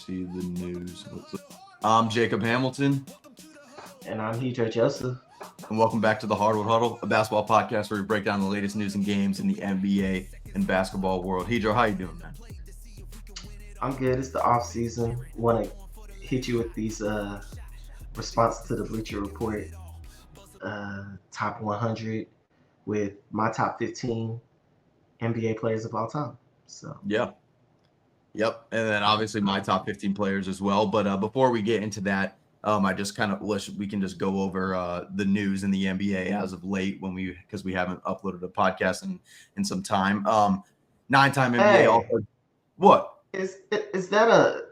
see the news. I'm Jacob Hamilton. And I'm Hidro and Jacob. And welcome back to the Hardwood Huddle, a basketball podcast where we break down the latest news and games in the NBA and basketball world. Hidro, how you doing, man? I'm good. It's the off season. Want to hit you with these response to the Bleacher Report top 100 with my top 15 NBA players of all time. So Yep. And then obviously my top 15 players as well. But before we get into that, I just kind of wish we can just go over the news in the NBA as of late because we haven't uploaded a podcast in some time. 9-time NBA All-Star. What? Is that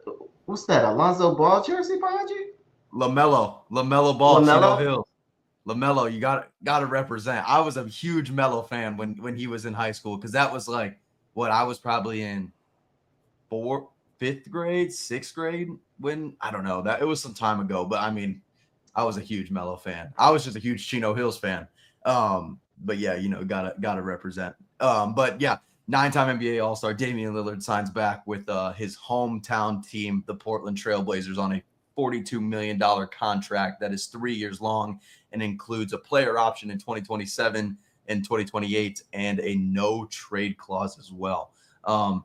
what's that? Alonzo Ball jersey behind you? LaMelo Ball, Chino Hills. LaMelo, you gotta represent. I was a huge Melo fan when he was in high school because that was like what I was probably in fifth grade, sixth grade when I don't know that it was some time ago, but I mean, I was a huge Melo fan. I was just a huge Chino Hills fan. But yeah, gotta represent. But yeah, 9-time NBA All-Star Damian Lillard signs back with his hometown team, the Portland Trailblazers, on a $42 million contract that is 3 years long and includes a player option in 2027 and 2028 and a no trade clause as well. Kind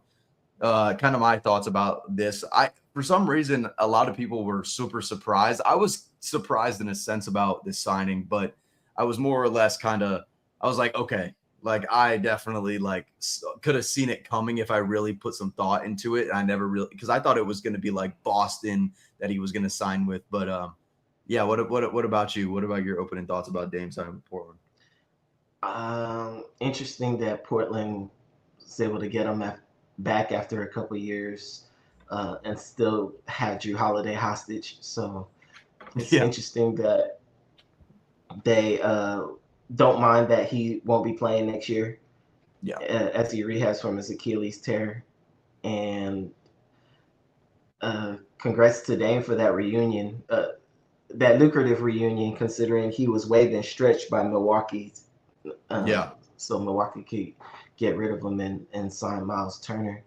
of my thoughts about this. For some reason, a lot of people were super surprised. I was surprised in a sense about this signing, but I was more or less I was like, okay, like I definitely could have seen it coming if I really put some thought into it. I never really, because I thought it was going to be like Boston that he was going to sign with. But yeah, what about you? What about your opening thoughts about Dame signing with Portland? Interesting that Portland was able to get him back after a couple years and still have Drew Holiday hostage. So it's interesting that they don't mind that he won't be playing next year. Yeah, as he rehabs from his Achilles tear. And congrats to Dame for that reunion, that lucrative reunion, considering he was waived and stretched by Milwaukee. So Milwaukee could get rid of him and sign Miles Turner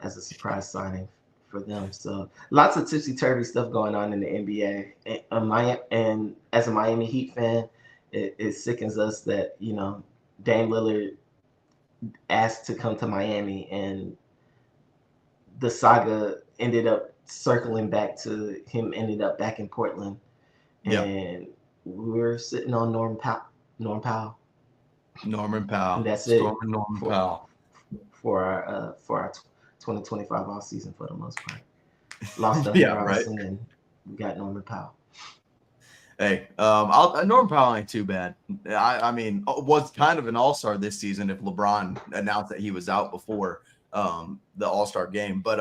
as a surprise signing for them. So lots of tipsy-turvy stuff going on in the NBA. And as a Miami Heat fan, it sickens us that, Dame Lillard asked to come to Miami and the saga ended up circling back to him ended up back in Portland. And we're sitting on Norman Powell. And that's it for our 2025 off season for the most part. Lost Duncan Robinson and we got Norman Powell. Hey, Norman Powell ain't too bad. I mean, was kind of an all-star this season if LeBron announced that he was out before the all-star game. But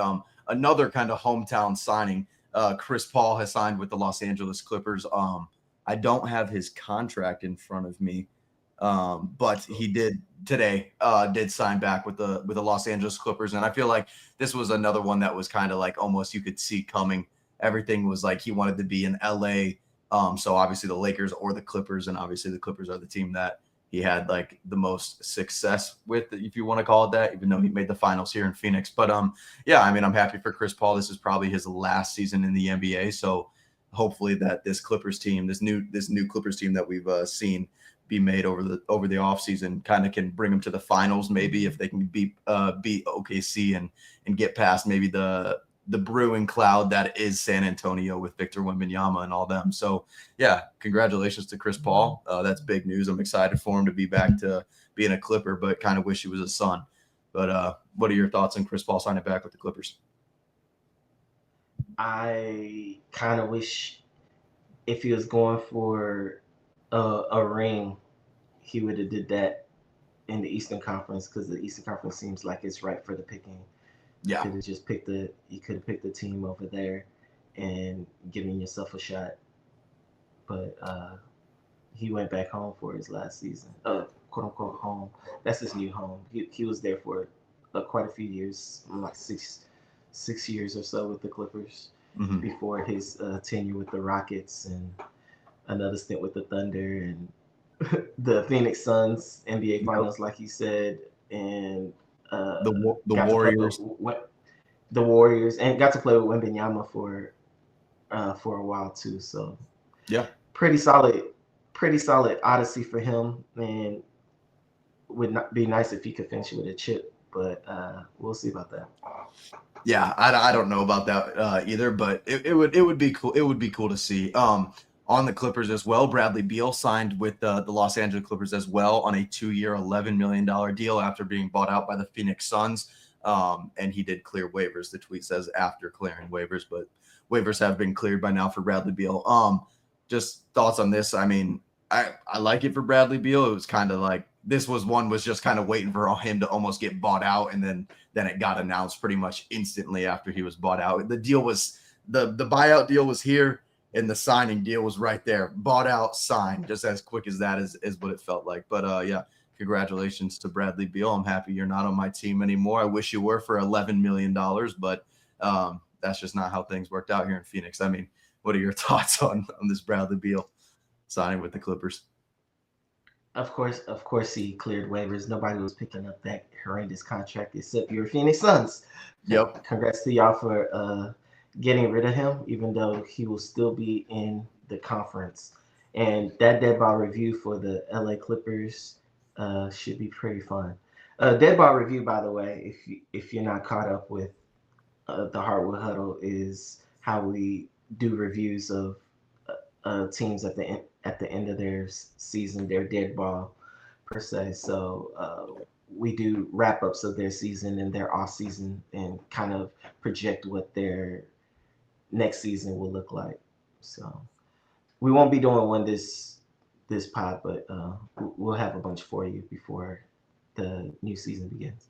another kind of hometown signing, Chris Paul has signed with the Los Angeles Clippers. I don't have his contract in front of me, but he did sign back with the Los Angeles Clippers. And I feel like this was another one that was kind of like almost you could see coming. Everything was like he wanted to be in LA. So obviously the Lakers or the Clippers, and obviously the Clippers are the team that he had like the most success with, if you want to call it that, even though he made the finals here in Phoenix. But yeah, I mean, I'm happy for Chris Paul. This is probably his last season in the NBA. So hopefully that this Clippers team, this new Clippers team that we've seen be made over the offseason kind of can bring them to the finals, maybe if they can beat OKC and get past maybe the brewing cloud that is San Antonio with Victor Wembanyama and all them. So yeah, congratulations to Chris Paul. That's big news. I'm excited for him to be back to being a Clipper, but kind of wish he was a Sun. But what are your thoughts on Chris Paul signing back with the Clippers? I kind of wish if he was going for a ring, he would have did that in the Eastern Conference, because the Eastern Conference seems like it's right for the picking. Yeah, you could have picked the team over there and given yourself a shot. But he went back home for his last season, quote unquote home. That's his new home. He was there for quite a few years, like six years or so with the Clippers before his tenure with the Rockets and another stint with the Thunder and the Phoenix Suns NBA Finals, like you said, and the Warriors. the Warriors, and got to play with Wembanyama for a while too. So yeah, pretty solid odyssey for him, and would not be nice if he could finish with a chip, but we'll see about that. Yeah, I don't know about that either, but it would be cool. It would be cool to see. On the Clippers as well, Bradley Beal signed with the Los Angeles Clippers as well on a 2-year, $11 million deal after being bought out by the Phoenix Suns. And he did clear waivers. The tweet says after clearing waivers, but waivers have been cleared by now for Bradley Beal. Just thoughts on this. I mean, I like it for Bradley Beal. It was kind of like this was just kind of waiting for him to almost get bought out, and then it got announced pretty much instantly after he was bought out. The deal was the buyout deal was here, and the signing deal was right there. Bought out, signed, just as quick as that is what it felt like. But yeah, congratulations to Bradley Beal. I'm happy you're not on my team anymore. I wish you were for $11 million, but that's just not how things worked out here in Phoenix. I mean, what are your thoughts on this Bradley Beal signing with the Clippers? Of course, he cleared waivers. Nobody was picking up that horrendous contract except your Phoenix Suns. Yep. Congrats to y'all for getting rid of him, even though he will still be in the conference. And that dead ball review for the LA Clippers should be pretty fun. Dead ball review, by the way, if you're not caught up with the Hardwood Huddle, is how we do reviews of teams at the end of their season, their dead ball per se. So we do wrap ups of their season and their off season, and kind of project what their next season will look like. So we won't be doing one this pod, but we'll have a bunch for you before the new season begins.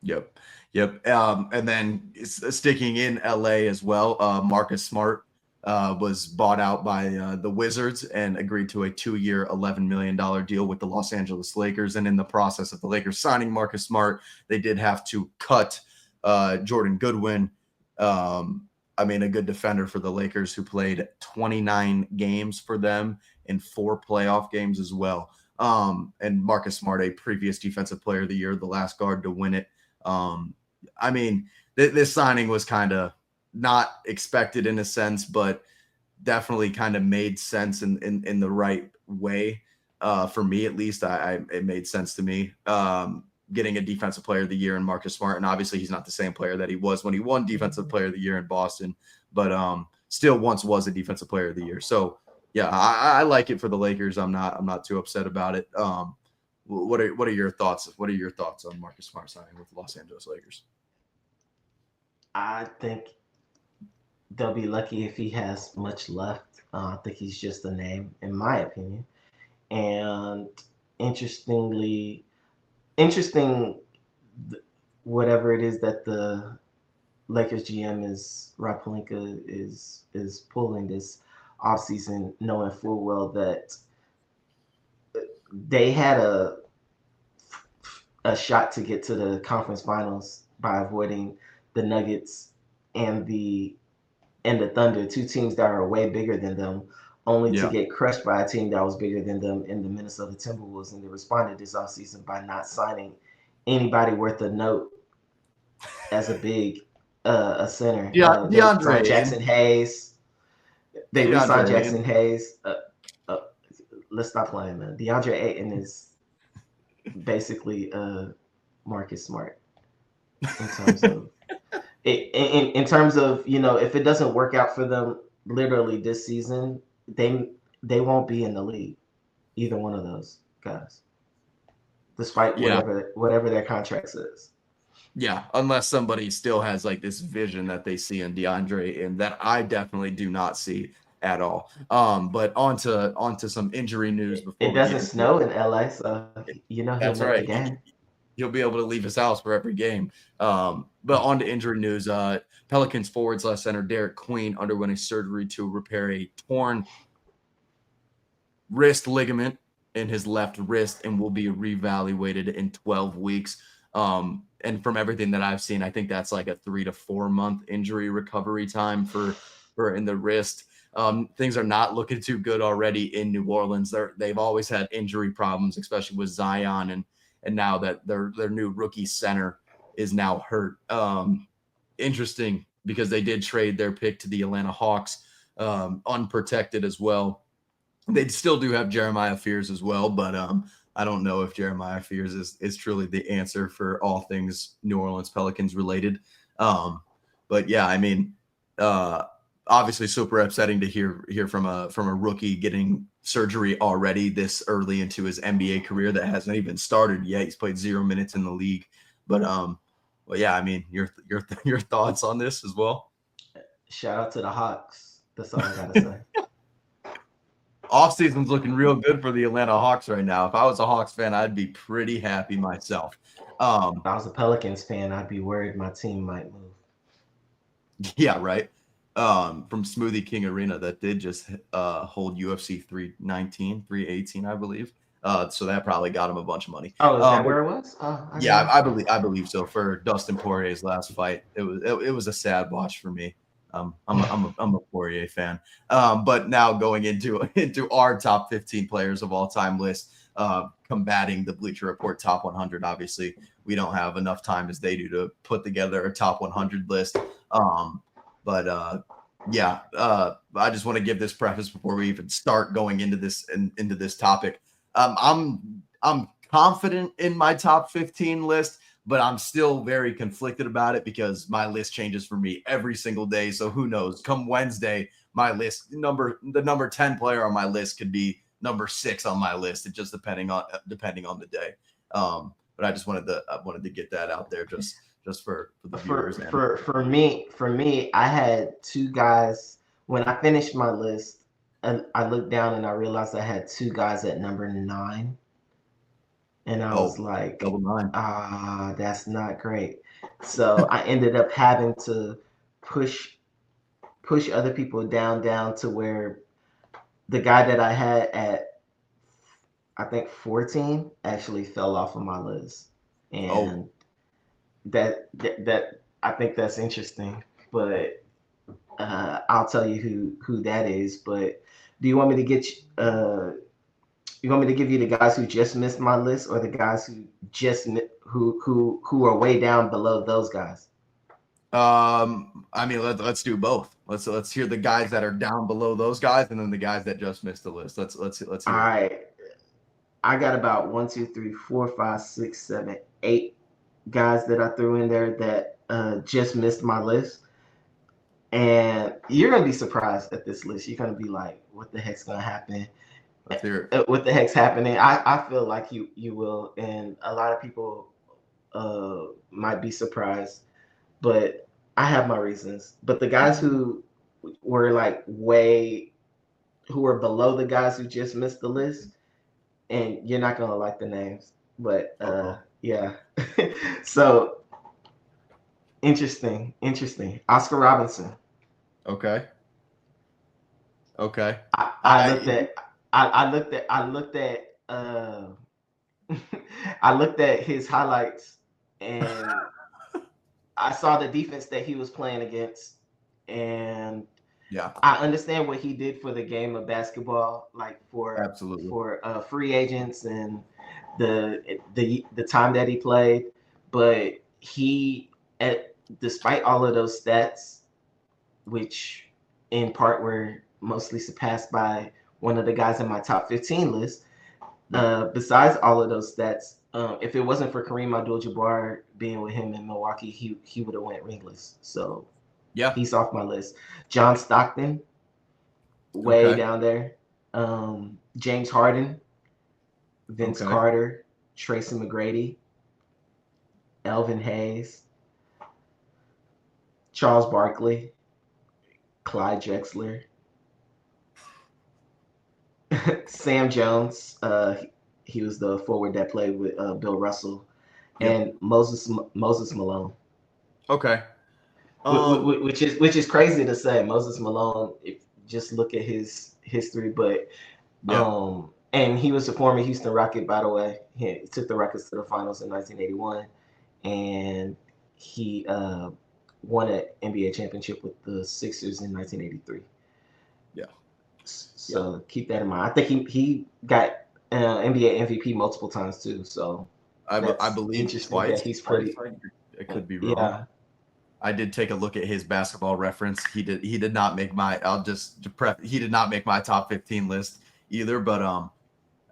Yep. And then sticking in LA as well, Marcus Smart was bought out by the Wizards and agreed to a 2-year, $11 million deal with the Los Angeles Lakers. And in the process of the Lakers signing Marcus Smart, they did have to cut Jordan Goodwin. I mean, a good defender for the Lakers who played 29 games for them in 4 playoff games as well. And Marcus Smart, a previous Defensive Player of the Year, the last guard to win it. I mean, this signing was kind of not expected in a sense, but definitely kind of made sense in the right way. For me, at least, it made sense to me. Getting a Defensive Player of the Year in Marcus Smart, and obviously he's not the same player that he was when he won Defensive Player of the Year in Boston, but still once was a Defensive Player of the Year. So yeah, I like it for the Lakers. I'm not too upset about it. What are your thoughts? What are your thoughts on Marcus Smart signing with the Los Angeles Lakers? I think they'll be lucky if he has much left. I think he's just a name, in my opinion. And interesting, whatever it is that the Lakers GM is Rob Pelinka is pulling this offseason, knowing full well that they had a shot to get to the conference finals by avoiding the Nuggets and the Thunder, 2 teams that are way bigger than them, only to get crushed by a team that was bigger than them in the Minnesota Timberwolves. And they responded this offseason by not signing anybody worth a note as a big a center. Yeah, They signed Jackson Hayes. They re-signed Jackson Hayes. Let's stop playing, man. DeAndre Ayton is basically Marcus Smart in terms of in terms of, you know, if it doesn't work out for them literally this season, they won't be in the league, either one of those guys, despite whatever their contract says. Yeah, unless somebody still has like this vision that they see in DeAndre, and that I definitely do not see at all. But onto some injury news before it doesn't snow in LA, so you know he'll make the game. He'll be able to leave his house for every game. But on to injury news. Pelicans forward / center Derek Queen underwent a surgery to repair a torn wrist ligament in his left wrist and will be reevaluated in 12 weeks. And from everything that I've seen, I think that's like a 3 to 4 month injury recovery time for in the wrist. Things are not looking too good already in New Orleans. They've always had injury problems, especially with Zion, and now that their new rookie center is now hurt. interesting because they did trade their pick to the Atlanta Hawks, unprotected as well. They still do have Jeremiah Fears as well, but I don't know if Jeremiah Fears is truly the answer for all things New Orleans Pelicans related. But yeah, I mean, obviously super upsetting to hear from a rookie getting surgery already this early into his NBA career that hasn't even started yet. He's played 0 minutes in the league, but yeah, I mean, your thoughts on this as well. Shout out to the Hawks. That's all I gotta say. Offseason's looking real good for the Atlanta Hawks right now. If I was a Hawks fan, I'd be pretty happy myself. If I was a Pelicans fan, I'd be worried my team might move. Yeah, right. From Smoothie King Arena that did just hold UFC 318, I believe. So that probably got him a bunch of money. Oh, is that where it was? Yeah, I believe so. For Dustin Poirier's last fight, it was a sad watch for me. I'm a Poirier fan. But now going into our top 15 players of all time list, combating the Bleacher Report top 100. Obviously, we don't have enough time as they do to put together a top 100 list. I just want to give this preface before we even start going into this topic. I'm confident in my top 15 list, but I'm still very conflicted about it because my list changes for me every single day. So who knows? Come Wednesday, my list the number 10 player on my list could be number 6 on my list. It just depending on the day. But I just wanted to get that out there just for the viewers. For me, I had 2 guys when I finished my list, and I looked down and I realized I had 2 guys at number 9. And I was like, double 9. That's not great. So I ended up having to push other people down to where the guy that I had at, I think 14 actually fell off of my list. And that I think that's interesting, but I'll tell you who that is. But do you want me to get you want me to give you the guys who just missed my list, or the guys who just who are way down below those guys? I mean, let's do both. Let's hear the guys that are down below those guys, and then the guys that just missed the list. Let's hear. All right, I got about 1, 2, 3, 4, 5, 6, 7, 8 guys that I threw in there that just missed my list. And you're gonna be surprised at this list. You're gonna be like, "What the heck's gonna happen?" Let's hear it. What the heck's happening? I feel like you will, and a lot of people might be surprised, but I have my reasons. But the guys who were who were below the guys who just missed the list, and you're not gonna like the names, but yeah. So interesting. Oscar Robinson. Okay. I looked at I looked at his highlights, and I saw the defense that he was playing against, and yeah, I understand what he did for the game of basketball, like for free agents and the time that he played. But despite all of those stats, which in part were mostly surpassed by one of the guys in my top 15 list, besides all of those stats, if it wasn't for Kareem Abdul-Jabbar being with him in Milwaukee, he would have went ringless. So yeah, he's off my list. John Stockton, way down there. James Harden, Vince Carter, Tracy McGrady, Elvin Hayes, Charles Barkley, Clyde Drexler, Sam Jones. He was the forward that played with Bill Russell, and Moses Malone. Okay. Which is crazy to say. Moses Malone, if just look at his history, but and he was a former Houston Rocket, by the way. He took the Rockets to the finals in 1981, and he won an NBA championship with the Sixers in 1983. Yeah. So keep that in mind. I think he got NBA MVP multiple times too. So I believe twice. He's pretty. It could be wrong. I did take a look at his basketball reference. He did not make my. He did not make my top 15 list either. But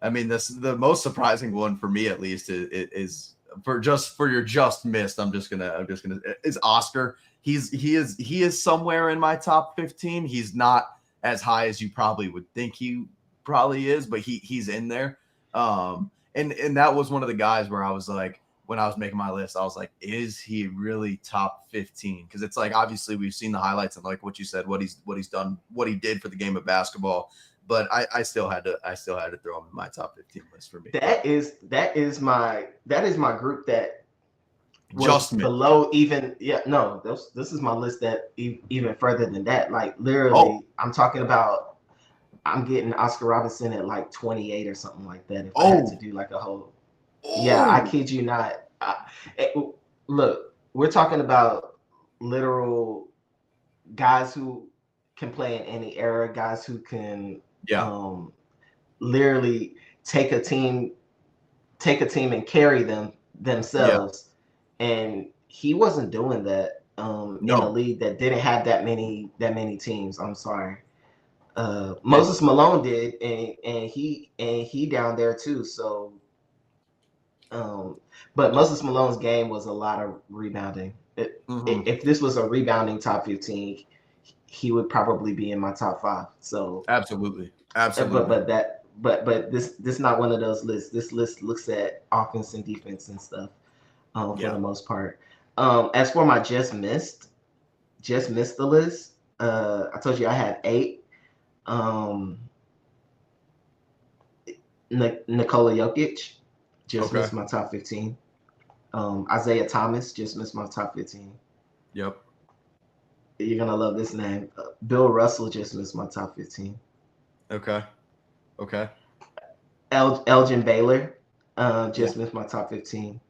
I mean, the most surprising one for me at least is for your just missed. I'm just gonna is Oscar. He is somewhere in my top 15. He's not as high as you probably would think he probably is, but he's in there. And that was one of the guys where I was like, when I was making my list, I was like, is he really top 15? Because it's like, obviously we've seen the highlights and like what you said, what he's done, what he did for the game of basketball. But I still had to throw him in my top 15 list for me. That is my group that was just below even. Yeah, no, this is my list that even further than that. Like literally, I'm talking about. I'm getting Oscar Robinson at like 28 or something like that. If I had to do like a whole. Yeah, I kid you not. Look, we're talking about literal guys who can play in any era, guys who can literally take a team and carry them themselves. Yeah. And he wasn't doing that in a league that didn't have that many teams. I'm sorry. Moses Malone did, and he down there too. So but Moses Malone's game was a lot of rebounding. If this was a rebounding top 15, he would probably be in my top 5. So absolutely. But this not one of those lists. This list looks at offense and defense and stuff for the most part. As for my just missed the list. I told you I had 8. Nikola Jokic just missed my top 15. Isaiah Thomas just missed my top 15. Yep. You're gonna love this name. Bill Russell just missed my top 15. Okay. Elgin Baylor just missed my top 15,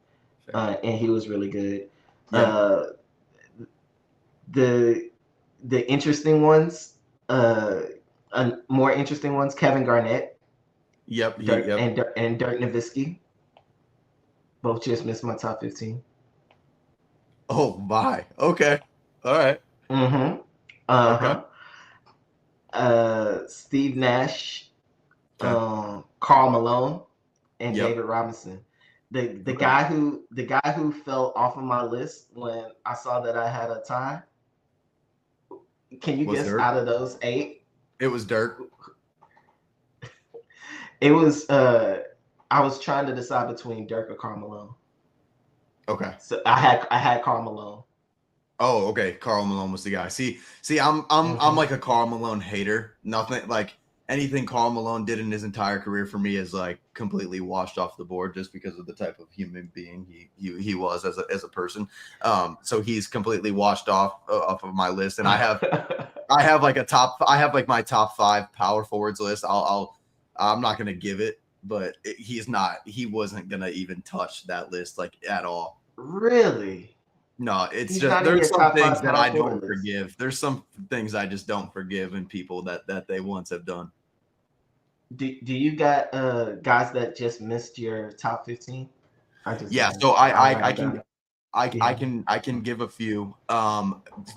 and he was really good. Yeah. The interesting ones, more interesting ones, Kevin Garnett. Yep. And Dirk Nowitzki. Both just missed my top 15. Oh my. Okay. All right. Steve Nash, Karl Malone, and David Robinson. The guy who fell off of my list when I saw that I had a tie. Can you guess Dirk? Out of those 8? It was Dirk. It was I was trying to decide between Dirk or Karl Malone. Okay. So I had Karl Malone. Oh, okay. Karl Malone was the guy. See, I'm like a Karl Malone hater. Nothing like anything Karl Malone did in his entire career for me is like completely washed off the board just because of the type of human being he was as a person. So he's completely washed off of my list, and I have like my top 5 power forwards list. I'm not gonna give it, but he wasn't gonna even touch that list like at all. Really? No, it's just there's some things that I don't forgive. There's some things I just don't forgive in people that they once have done. Do you got guys that just missed your top 15? So I can give a few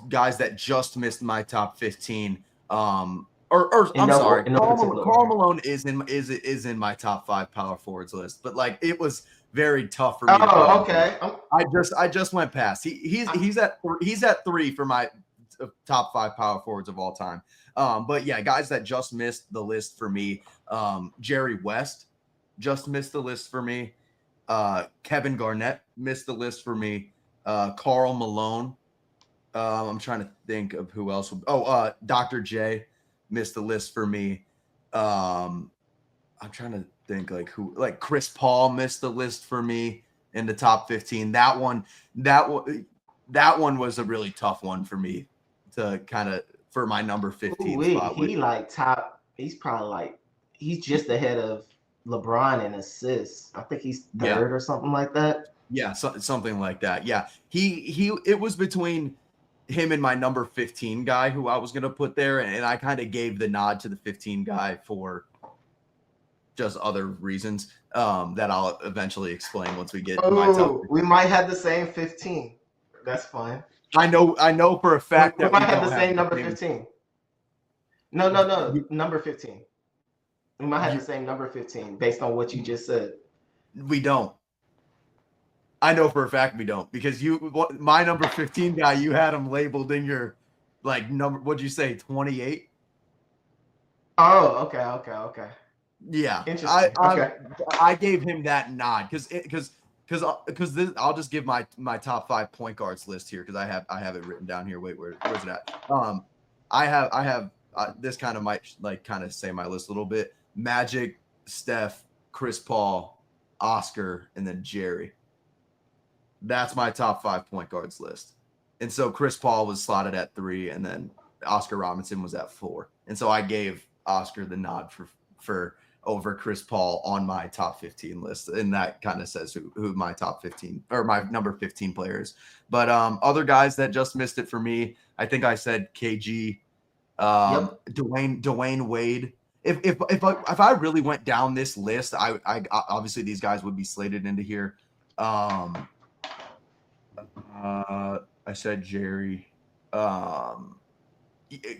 guys that just missed my top 15. I'm sorry, Karl Malone is in my top 5 power forwards list, but like it was very tough for me. Oh, okay. I just went past. He's at 3 for my top 5 power forwards of all time. But yeah, guys that just missed the list for me. Jerry West just missed the list for me. Kevin Garnett missed the list for me. Karl Malone. I'm trying to think of who else. Dr. J missed the list for me. I'm trying to think like Chris Paul missed the list for me in the top 15. That one was a really tough one for me to kind of for my number 15 spot. He's probably he's just ahead of LeBron in assists. I think he's 3rd or something like that. Yeah, something like that. Yeah. It was between him and my number 15 guy who I was going to put there, and I kind of gave the nod to the 15 guy for just other reasons that I'll eventually explain once we get to my top 15. We might have the same 15. That's fine. I know for a fact we that might we have don't the same have number the same. 15. No, number 15. We might have the same number 15 based on what you just said. We don't. I know for a fact we don't, because my number 15 guy, you had him labeled in your like number. What'd you say? 28. Oh, okay. Yeah, Interesting. I gave him that nod because this. I'll just give my top 5 point guards list here, because I have it written down here. Wait, where's it at? I have this kind of might like kind of say my list a little bit. Magic, Steph, Chris Paul, Oscar, and then Jerry. That's my top 5 point guards list. And so Chris Paul was slotted at 3, and then Oscar Robinson was at 4. And so I gave Oscar the nod for over Chris Paul on my top 15 list. And that kind of says who my top 15 or my number 15 players. But other guys that just missed it for me, I think I said KG, Dwayne Wade. If I really went down this list, I obviously these guys would be slated into here. I said Jerry.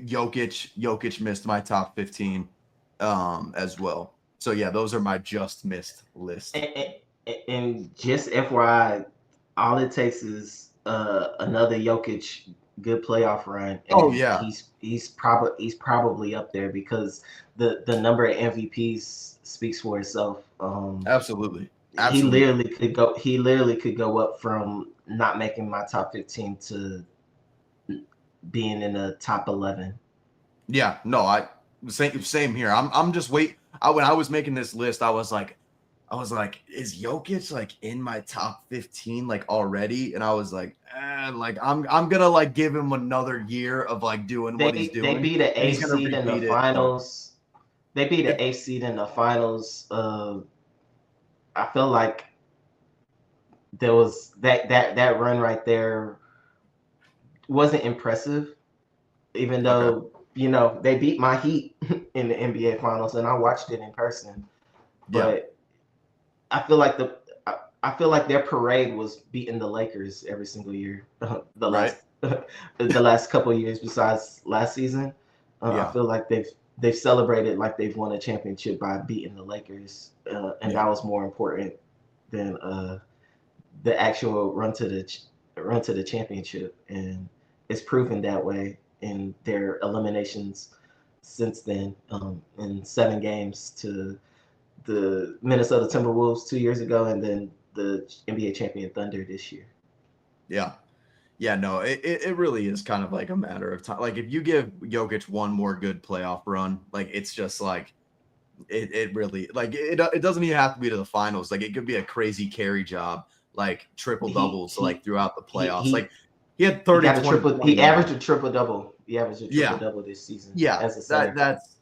Jokic missed my top 15 as well. So yeah, those are my just missed list. And just FYI, all it takes is another Jokic good playoff run. And he's probably up there, because the number of MVPs speaks for itself. Absolutely. He literally could go up from not making my top 15 to being in the top 11. Yeah, no, same here. I'm just when I was making this list, I was like, is Jokic like in my top 15 like already? And I was like, like I'm gonna like give him another year of like doing what he's doing. They beat the 8th seed in the finals. They beat the 8th seed in the finals. I feel like there was that run right there wasn't impressive, even though they beat my Heat in the NBA finals, and I watched it in person. But I feel like their parade was beating the Lakers every single year. The last couple of years, besides last season, I feel like they've celebrated like they've won a championship by beating the Lakers, and that was more important than the actual run to the championship. And it's proven that way in their eliminations since then, in 7 games to the Minnesota Timberwolves 2 years ago, and then the NBA champion Thunder this year. Yeah, no, it really is kind of like a matter of time. Like if you give Jokic one more good playoff run, like it's just like it really like it doesn't even have to be to the finals. Like it could be a crazy carry job, like triple doubles like throughout the playoffs. Like he had 30. He averaged a triple double. He averaged a triple double this season. Yeah, as a center.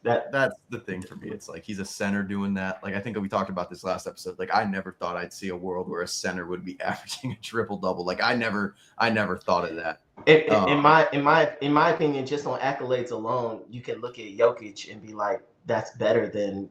That's the thing for me. It's like he's a center doing that. Like I think we talked about this last episode. Like I never thought I'd see a world where a center would be averaging a triple double. Like I never thought of that. In my opinion, just on accolades alone, you can look at Jokic and be like, that's better than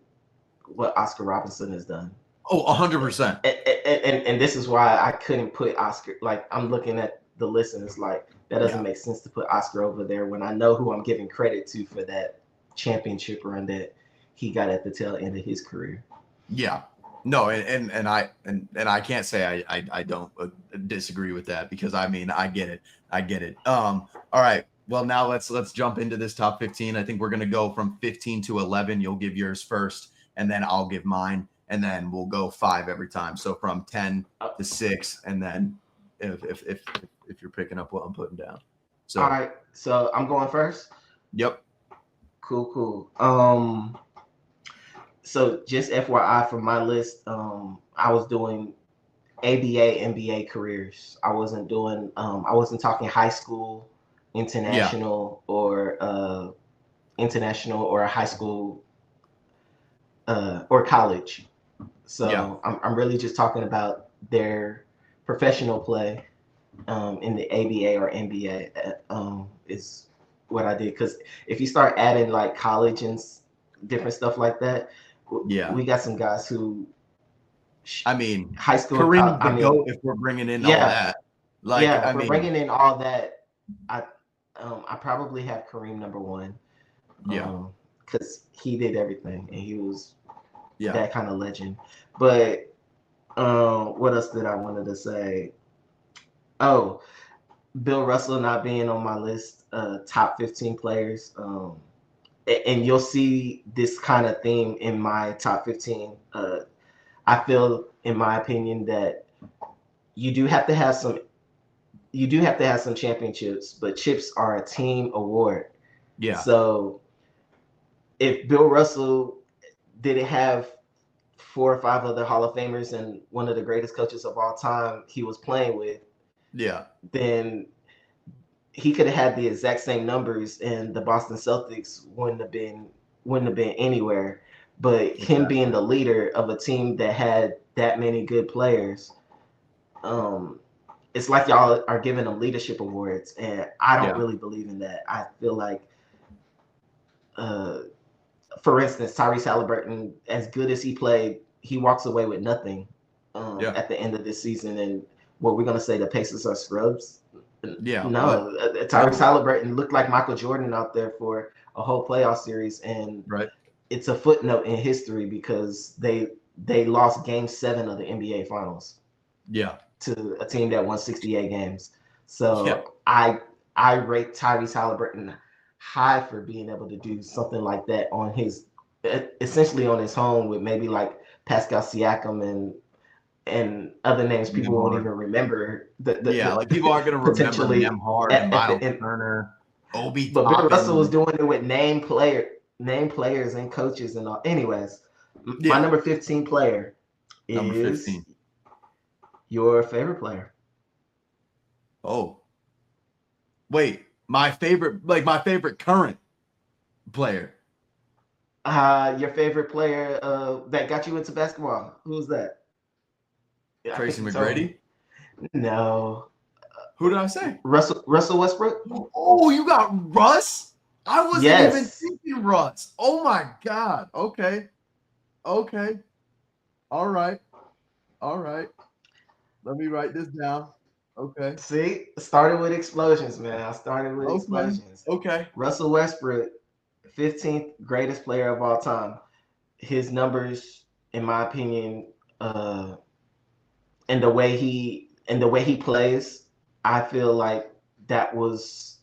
what Oscar Robinson has done. Oh, 100%. And this is why I couldn't put Oscar. Like I'm looking at the list and it's like that doesn't make sense to put Oscar over there when I know who I'm giving credit to for that championship run that he got at the tail end of his career. Yeah, no, and I can't say I don't disagree with that, because I mean I get it. All right, well now let's jump into this top 15. I think we're gonna go from 15 to 11. You'll give yours first, and then I'll give mine, and then we'll go 5 every time. So from 10 to 6, and then if you're picking up what I'm putting down. So all right, so I'm going first. Yep. Cool. So just FYI for my list, I was doing ABA, NBA careers. I wasn't talking high school, international, or high school, or college. So I'm really just talking about their professional play in the ABA or NBA is what I did. Because if you start adding like college and different stuff like that, we got some guys who, I mean, high school. Kareem if we're bringing in all that, like, if we're bringing in all that, I probably have Kareem number one. Yeah. Because he did everything and he was Yeah. that kind of legend. But what else did I wanted to say? Oh, Bill Russell not being on my list, top 15 players. And you'll see this kind of theme in my top 15. I feel, in my opinion, that you do have to have some championships, but chips are a team award. Yeah. So if Bill Russell didn't have 4 or 5 other Hall of Famers and one of the greatest coaches of all time he was playing with, Yeah. then he could have had the exact same numbers and the Boston Celtics wouldn't have been anywhere. But him Exactly. being the leader of a team that had that many good players, it's like y'all are giving them leadership awards, and I don't really believe in that. I feel like, for instance, Tyrese Halliburton, as good as he played, he walks away with nothing at the end of this season. And what we're gonna say, the Pacers are scrubs? Yeah. No, Tyrese Halliburton looked like Michael Jordan out there for a whole playoff series, and it's a footnote in history because they lost Game 7 of the NBA Finals. Yeah. To a team that won 68 games. So I rate Tyrese Halliburton high for being able to do something like that on his, essentially on his home, with maybe like Pascal Siakam and other names people won't even remember. Like people aren't going to remember Nemhard and Miles Turner, Obi But Toppin. Bill Russell was doing it with name players and coaches and all. Anyways, my number 15 player is number 15. Your favorite player. Oh, wait, my favorite current player. Your favorite player that got you into basketball. Who's that? Tracy McGrady? No. Who did I say? Russell Westbrook? Oh, you got Russ? I wasn't even thinking Russ. Oh my God. Okay. All right. Let me write this down. Okay. See, started with explosions, man. I started with explosions. Okay. Russell Westbrook, 15th greatest player of all time. His numbers, in my opinion, and the way he plays, I feel like that was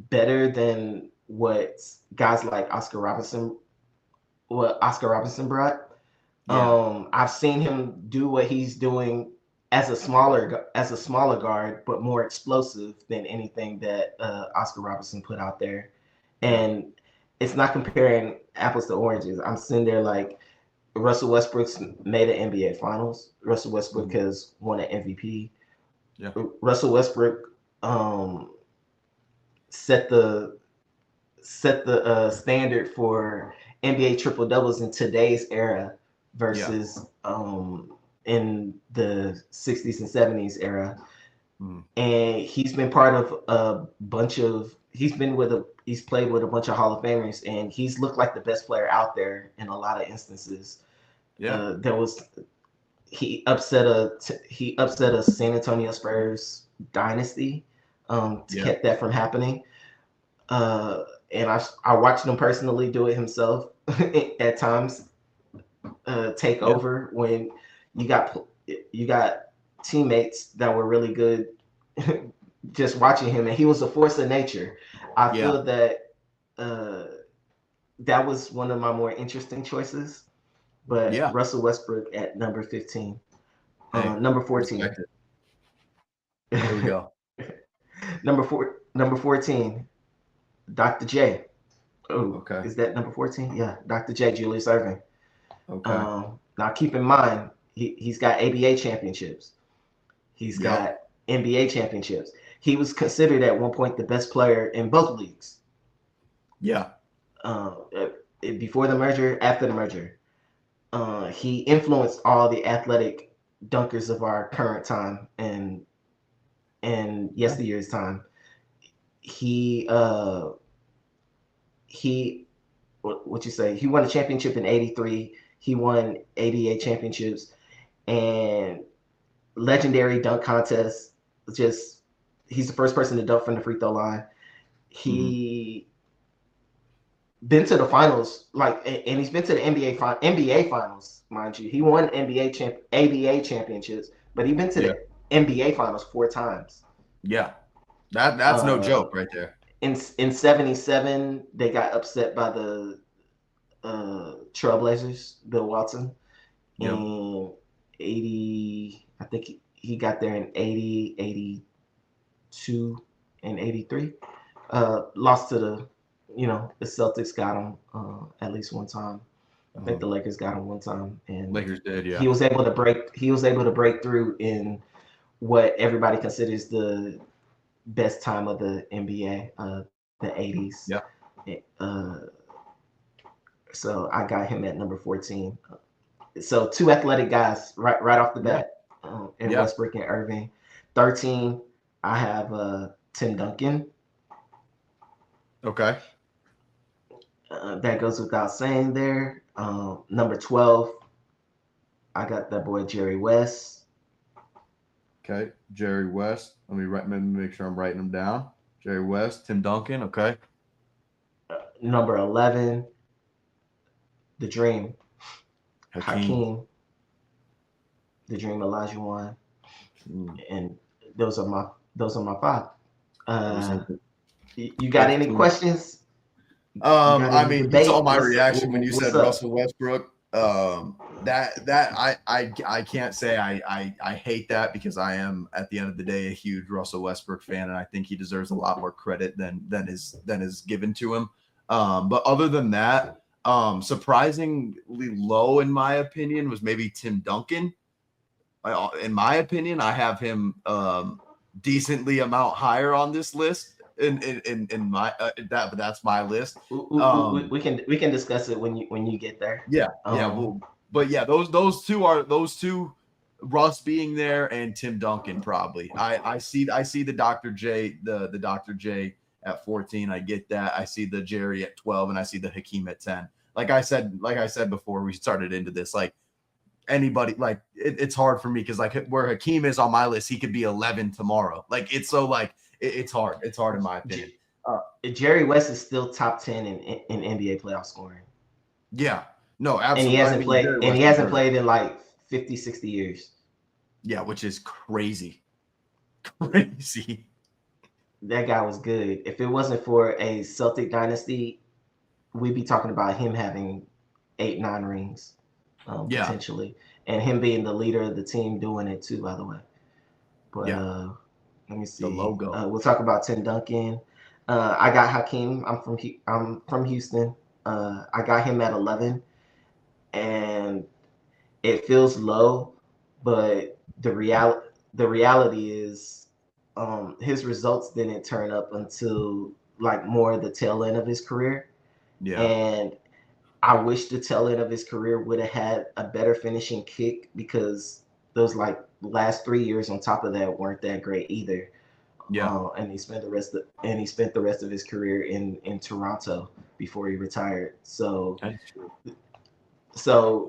better than what guys like Oscar Robertson brought. Yeah. I've seen him do what he's doing as a smaller guard, but more explosive than anything that Oscar Robertson put out there. Yeah. And it's not comparing apples to oranges. I'm sitting there like, Russell Westbrook's made an NBA Finals. Russell Westbrook has won an MVP. Yeah. Russell Westbrook set the standard for NBA triple doubles in today's era versus in the 60s and 70s era. And he's been part of a bunch of he's played with a bunch of Hall of Famers, and he's looked like the best player out there in a lot of instances. Yeah. He upset a San Antonio Spurs dynasty to keep that from happening. And I watched him personally do it himself at times, take over when you got teammates that were really good just watching him, and he was a force of nature. I feel that that was one of my more interesting choices, but Russell Westbrook at number 15. Number 14. Here we go. Number 14. Dr. J. Oh, okay. Is that number 14? Yeah, Dr. J. Julius Erving. Okay. Now keep in mind, he's got ABA championships. He's got NBA championships. He was considered at one point the best player in both leagues. Yeah. Before the merger, after the merger. He influenced all the athletic dunkers of our current time and yesteryear's time. He what you say? He won a championship in '83. He won ABA championships and legendary dunk contests. Just he's the first person to dunk from the free throw line. He been to the finals, and he's been to the NBA finals, mind you. He won ABA championships, but he's been to the NBA finals 4 times. Yeah, that's no joke right there. In 77, they got upset by the Trailblazers, Bill Walton. In 80, I think he got there in 80, 82, and 83. Lost to the Celtics got him at least one time. I think the Lakers got him one time, and Lakers did. Yeah, he was able to break through in what everybody considers the best time of the NBA, the 80s. Yeah. So I got him at number 14. So 2 athletic guys right off the bat, in Westbrook and Irving. 13, I have Tim Duncan. Okay. That goes without saying there. Number 12, I got that boy Jerry West. Okay, Jerry West. Let me make sure I'm writing them down. Jerry West, Tim Duncan. Okay. Number 11, the Dream, Hakeem. the Dream, Olajuwon, and those are my 5. You got any questions? I mean, you saw my reaction when you said Russell Westbrook. That I can't say I hate that, because I am, at the end of the day, a huge Russell Westbrook fan, and I think he deserves a lot more credit than is given to him. But other than that, surprisingly low in my opinion was maybe Tim Duncan. In my opinion, I have him decently amount higher on this list. In my that's my list. We can discuss it when you get there. But yeah, those two, Russ being there and Tim Duncan probably. I see the Dr. J the Dr. J at 14. I get that. I see the Jerry at 12, and I see the Hakeem at 10. Like I said before we started into this, like anybody, like it's hard for me, because like where Hakeem is on my list, he could be 11 tomorrow. Like it's so like. It's hard. It's hard in my opinion. Jerry West is still top 10 in NBA playoff scoring. Yeah. No, absolutely. And he hasn't played in like 50, 60 years. Yeah, which is crazy. Crazy. That guy was good. If it wasn't for a Celtic dynasty, we'd be talking about him having 8, 9 rings, potentially. And him being the leader of the team doing it too, by the way. But let me see. The logo. We'll talk about Tim Duncan. I got Hakeem. I'm from Houston. I got him at 11, and it feels low, but the reality is, his results didn't turn up until like more the tail end of his career. Yeah. And I wish the tail end of his career would have had a better finishing kick, because those like last 3 years on top of that weren't that great either. Yeah. And he spent the rest of his career in Toronto before he retired. So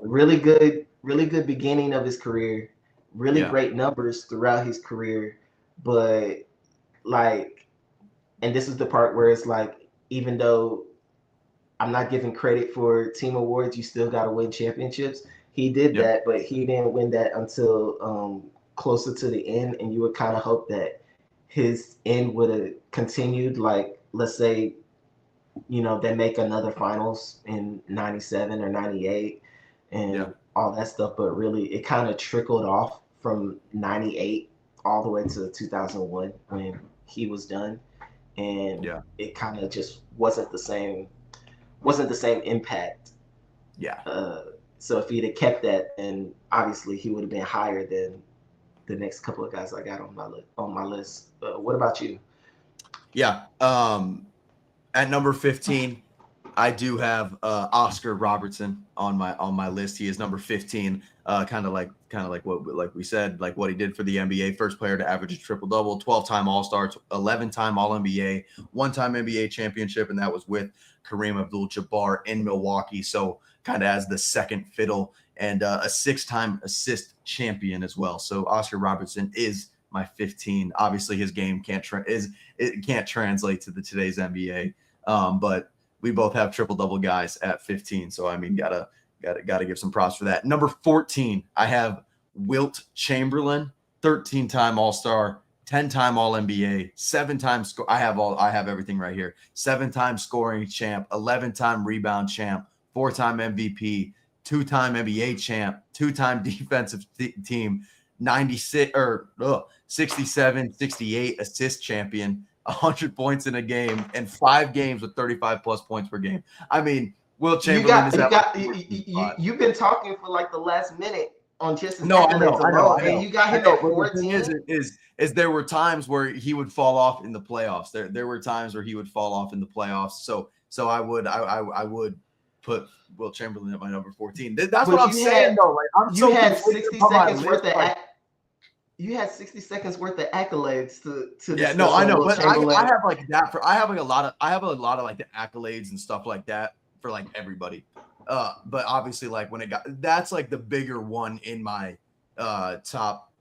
really good beginning of his career, really great numbers throughout his career, but like, and this is the part where it's like, even though I'm not giving credit for team awards, you still got to win championships. He did that, but he didn't win that until closer to the end, and you would kind of hope that his end would have continued. Like, let's say, they make another finals in 97 or 98 and all that stuff, but really it kind of trickled off from 98 all the way to 2001 when he was done, and it kind of just wasn't the same impact. So if he'd have kept that, then obviously he would have been higher than the next couple of guys I got on my list. What about you? Yeah. At number 15, I do have Oscar Robertson on my list. He is number 15. Kind of like what we said, like what he did for the NBA. First player to average a triple-double, 12-time All-Star, 11-time All-NBA, 1-time NBA championship, and that was with Kareem Abdul-Jabbar in Milwaukee. So kind of as the second fiddle, and a 6-time assist champion as well. So Oscar Robertson is my 15. Obviously, his game can't translate to today's NBA. But we both have triple double guys at 15. So I mean, gotta give some props for that. Number 14, I have Wilt Chamberlain, 13-time All-Star, 10-time All-NBA, 7-time score. I have everything right here. 7-time scoring champ, 11-time rebound champ, 4-time MVP, 2-time NBA champ, 2-time defensive team, 67, 68 assist champion, 100 points in a game, and 5 games with 35 plus points per game. I mean, Wilt Chamberlain you've been talking for like the last minute on just his accolades alone, and you got him at 14. The thing is there were times where he would fall off in the playoffs. There were times where he would fall off in the playoffs. So I would put Wilt Chamberlain at my number 14. That's what I'm saying, though. Like, you had 60 seconds worth of you had 60 seconds worth of accolades to yeah, no, I know, but I have like that for I have a lot of like the accolades and stuff like that for like everybody. But obviously, like when that's like the bigger one in my top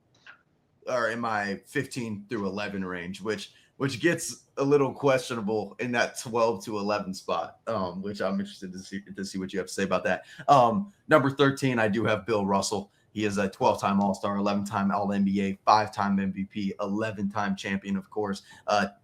or in my 15 through 11 range, which gets a little questionable in that 12 to 11 spot, which I'm interested to see what you have to say about that. Number 13, I do have Bill Russell. He is a 12-time All-Star, 11-time All-NBA, 5-time MVP, 11-time champion, of course,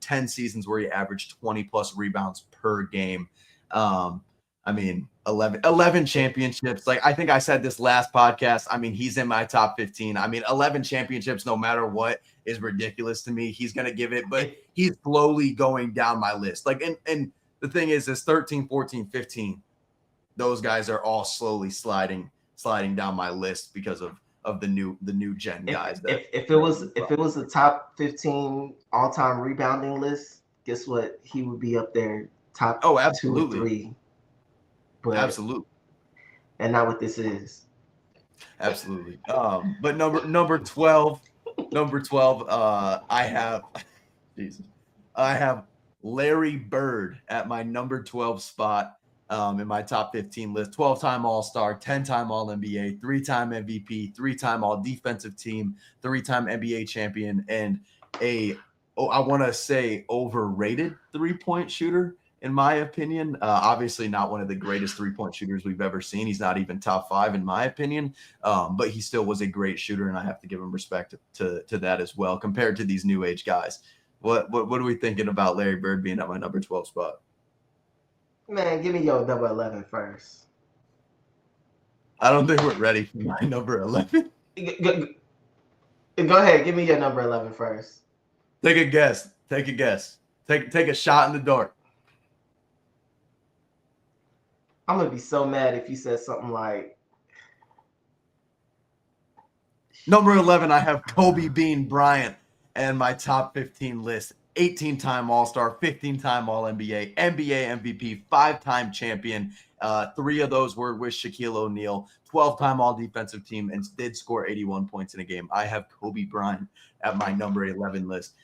10 seasons where he averaged 20-plus rebounds per game. I mean, 11 championships. Like, I think I said this last podcast. I mean, he's in my top 15. I mean, 11 championships, no matter what, is ridiculous to me. He's going to give it, but he's slowly going down my list. Like, and the thing is 13, 14, 15, those guys are all slowly sliding down my list because of the new gen guys. If it was the top 15 all-time rebounding list, guess what? He would be up there top 2 or 3. But, absolutely. And not what this is. Absolutely. But number 12, I have Larry Bird at my number 12 spot in my top 15 list. 12-time All-Star, 10-time All-NBA, 3-time MVP, 3-time All-Defensive Team, 3-time NBA champion, and I want to say overrated three-point shooter. In my opinion, obviously not one of the greatest three-point shooters we've ever seen. He's not even top 5 in my opinion, but he still was a great shooter, and I have to give him respect to that as well compared to these new age guys. What are we thinking about Larry Bird being at my number 12 spot? Man, give me your number 11 first. I don't think we're ready for my number 11. Go ahead, give me your number 11 first. Take a guess. Take a shot in the dark. I'm gonna be so mad if you said something like number 11. I have Kobe Bean Bryant and my top 15 list. 18-time All-Star, 15-time All-NBA, NBA MVP, 5-time champion. 3 of those were with Shaquille O'Neal. 12-time All-Defensive Team, and did score 81 points in a game. I have Kobe Bryant at my number 11 list.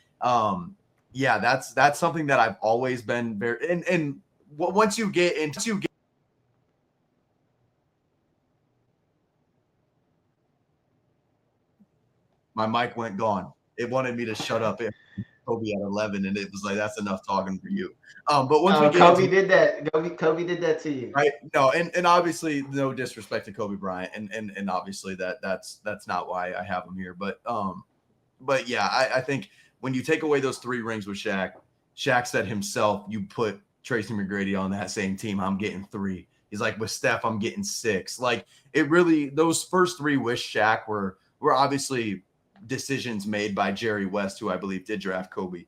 Yeah, that's something that I've always been very. And once you get into my mic went gone. It wanted me to shut up. Kobe at 11, and it was like, that's enough talking for you. But once we get Kobe did that. Kobe did that to you, right? No, and obviously no disrespect to Kobe Bryant, and obviously that's not why I have him here. But yeah, I think when you take away those 3 rings with Shaq said himself, you put Tracy McGrady on that same team, I'm getting 3. He's like, with Steph, I'm getting 6. Like, it really, those first 3 with Shaq were obviously decisions made by Jerry West, who I believe did draft Kobe.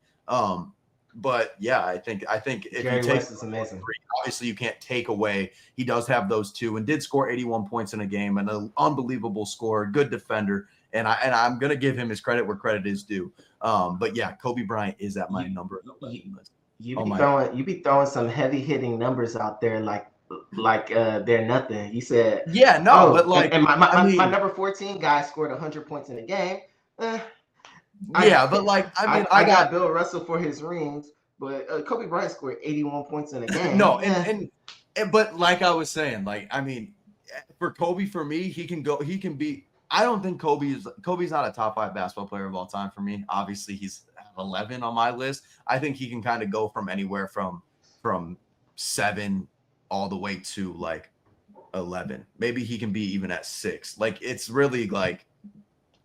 But yeah, I think if Jerry you take West is amazing. 3, obviously you can't take away. He does have those 2 and did score 81 points in a game, and an unbelievable scorer, good defender. And I'm gonna give him his credit where credit is due. But yeah, Kobe Bryant is at my number 11 list. You be throwing some heavy hitting numbers out there like they're nothing. You said but like, and my number 14 guy scored 100 points in a game. I got Bill Russell for his rings, but Kobe Bryant scored 81 points in a game. No, but like I was saying, like, I mean, for Kobe, for me, he can beat I don't think Kobe's not a top 5 basketball player of all time for me. Obviously, he's at 11 on my list. I think he can kind of go from anywhere from 7 all the way to like 11. Maybe he can be even at 6. Like it's really like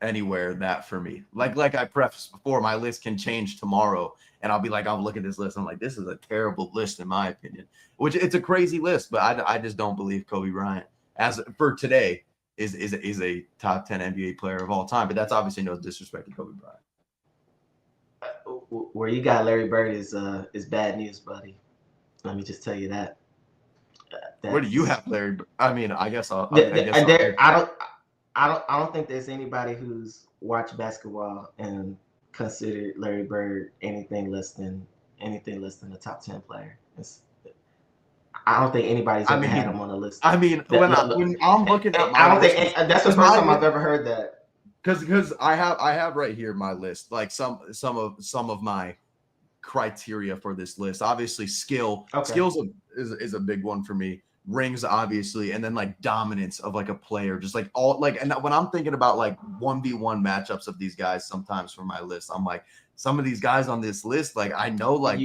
anywhere that for me. Like I prefaced before, my list can change tomorrow, and I'll be like, I'll look at this list. I'm like, this is a terrible list in my opinion. Which it's a crazy list, but I just don't believe Kobe Bryant as for today is a top 10 NBA player of all time. But that's obviously no disrespect to Kobe Bryant. Where you got Larry Bird is bad news, buddy. Let me just tell you that. Where do you have Larry? I mean, I don't think there's anybody who's watched basketball and considered Larry Bird anything less than a top 10 player. I don't think anybody's ever had him on the list. I mean, when I'm looking at my I don't think that's the first time I've ever heard that. Because I have right here my list, like some of my criteria for this list. Obviously, skills is a big one for me. Rings, obviously, and then like dominance of like a player, just like all like. And when I'm thinking about like 1v1 matchups of these guys, sometimes for my list, I'm like, some of these guys on this list, like I know, like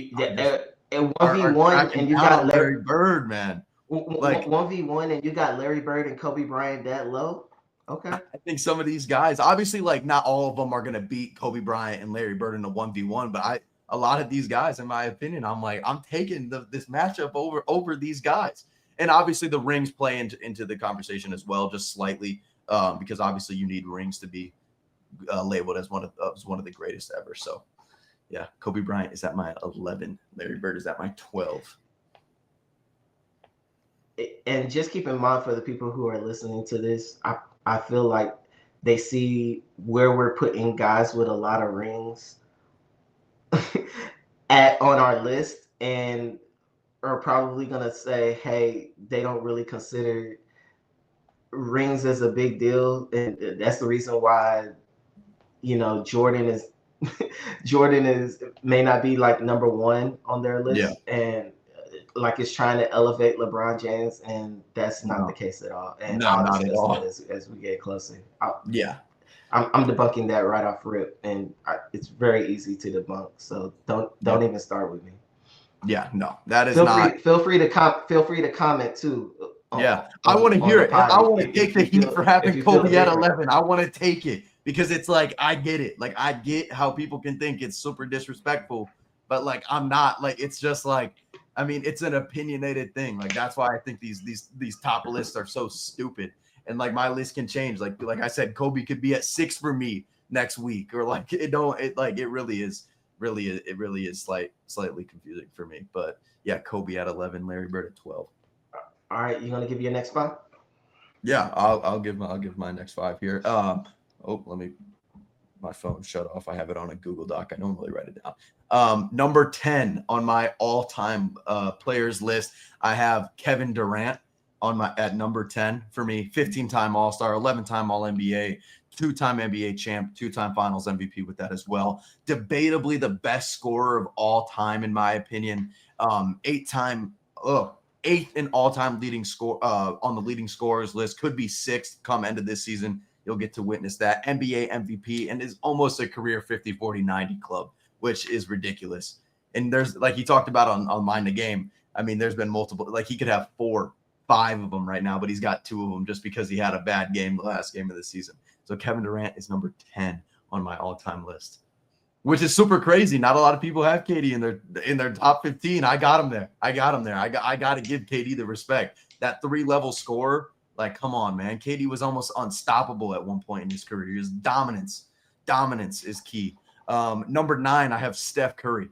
and 1v1, and you got Larry Bird, man. Like 1v1, and you got Larry Bird and Kobe Bryant that low. Okay. I think some of these guys, obviously, like not all of them are gonna beat Kobe Bryant and Larry Bird in a 1v1, but a lot of these guys, in my opinion, I'm like, I'm taking this matchup over these guys. And obviously the rings play into the conversation as well, just slightly, because obviously you need rings to be labeled as one of the greatest ever. So yeah, Kobe Bryant is at my 11. Larry Bird is at my 12. And just keep in mind for the people who are listening to this, I feel like they see where we're putting guys with a lot of rings on our list, and are probably gonna say, hey, they don't really consider rings as a big deal, and that's the reason why, Jordan is may not be like number 1 on their list, and like it's trying to elevate LeBron James, and that's not the case at all. And not at all. As we get closer, I'm debunking that right off rip, and it's very easy to debunk. So don't even start with me. Yeah, no, that is feel free to comment too. I want to hear it. I want to take the heat for having Kobe at 11. I want to take it because it's like I get it. Like I get how people can think it's super disrespectful, but like I'm not. Like it's just like, I mean, it's an opinionated thing. Like that's why I think these top lists are so stupid. And like my list can change. Like I said, Kobe could be at 6 for me next week, or like it really is slightly confusing for me. But yeah, Kobe at 11, Larry Bird at 12. All right, you gonna give your next 5? Yeah, I'll give my next 5 here. My phone shut off. I have it on a Google Doc. I normally write it down. Number 10 on my all-time players list, I have Kevin Durant at number 10 for me. 15-time All-Star, 11-time All-NBA, 2-time NBA champ, 2-time Finals MVP with that as well. Debatably the best scorer of all time, in my opinion. 8th in all-time leading score on the leading scorers list. Could be 6th come end of this season. You'll get to witness that. NBA MVP, and is almost a career 50, 40, 90 club, which is ridiculous. And there's, like he talked about on Mind the Game, I mean, there's been multiple, like he could have 4, 5 of them right now, but he's got 2 of them just because he had a bad game the last game of the season. So Kevin Durant is number 10 on my all-time list, which is super crazy. Not a lot of people have KD in their top 15. I got him there. I got to give KD the respect. That 3-level scorer, like, come on, man. KD was almost unstoppable at one point in his career. His dominance is key. Number 9, I have Steph Curry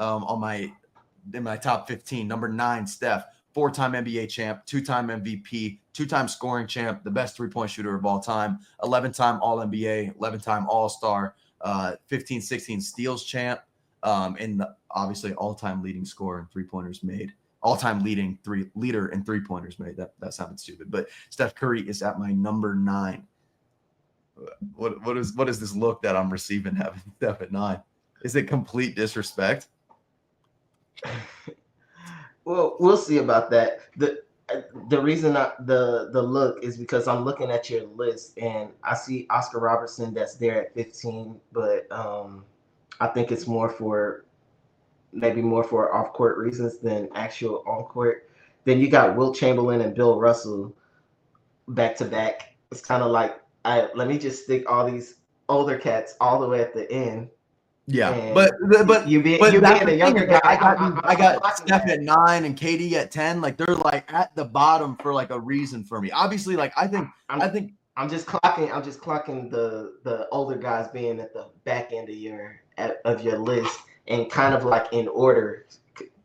in my top 15. Number 9, Steph. 4-time NBA champ, 2-time MVP, 2-time scoring champ, the best 3-point shooter of all time, 11-time All-NBA, 11-time All-Star, 15-16 steals champ, and obviously all-time leading scorer in three-pointers made, all-time leader in three-pointers made. That sounded stupid, but Steph Curry is at my number 9. What is this look that I'm receiving having Steph at 9? Is it complete disrespect? Well, we'll see about that. the reason the look is because I'm looking at your list and I see Oscar Robertson that's there at 15, but I think it's maybe more for off court reasons than actual on court. Then you got Wilt Chamberlain and Bill Russell back to back. It's kind of like let me just stick all these older cats all the way at the end. Yeah, And you being that's a the younger thing. guy, I I'm got clocking Steph that. at 9 and KD at 10. Like they're like at the bottom for like a reason for me. Obviously, like I think I'm just clocking the older guys being at the back end of your list and kind of like in order,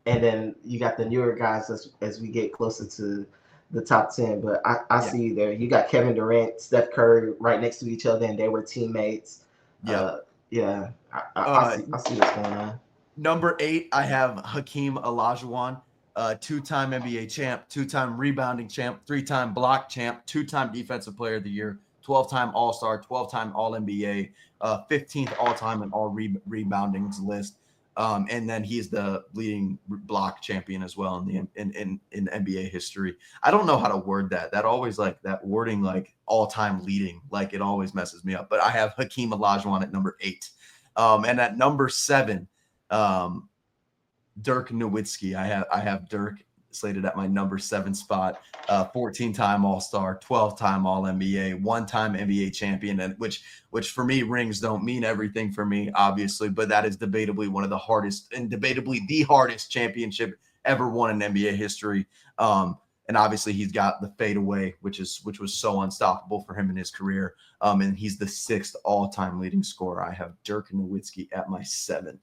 and then you got the newer guys as we get closer to the top 10. But I see you there. You got Kevin Durant, Steph Curry right next to each other, and they were teammates. Yeah. Yeah, I see what's going on. Number 8, I have Hakeem Olajuwon, 2-time NBA champ, 2-time rebounding champ, 3-time block champ, 2-time defensive player of the year, 12-time All-Star, 12-time All-NBA, 15th all-time in all reboundings list. And then he's the leading block champion as well in NBA history. I don't know how to word that. That always like that wording, like all-time leading, like it always messes me up. But I have Hakeem Olajuwon at number 8. And at number 7, Dirk Nowitzki. I have Dirk slated at my number 7 spot. 14-time All-Star, 12-time All-NBA, 1-time NBA champion, and which for me, rings don't mean everything for me, obviously, but that is debatably one of the hardest and debatably the hardest championship ever won in NBA history. And obviously he's got the fadeaway, which was so unstoppable for him in his career. And he's the 6th all-time leading scorer. I have Dirk Nowitzki at my 7th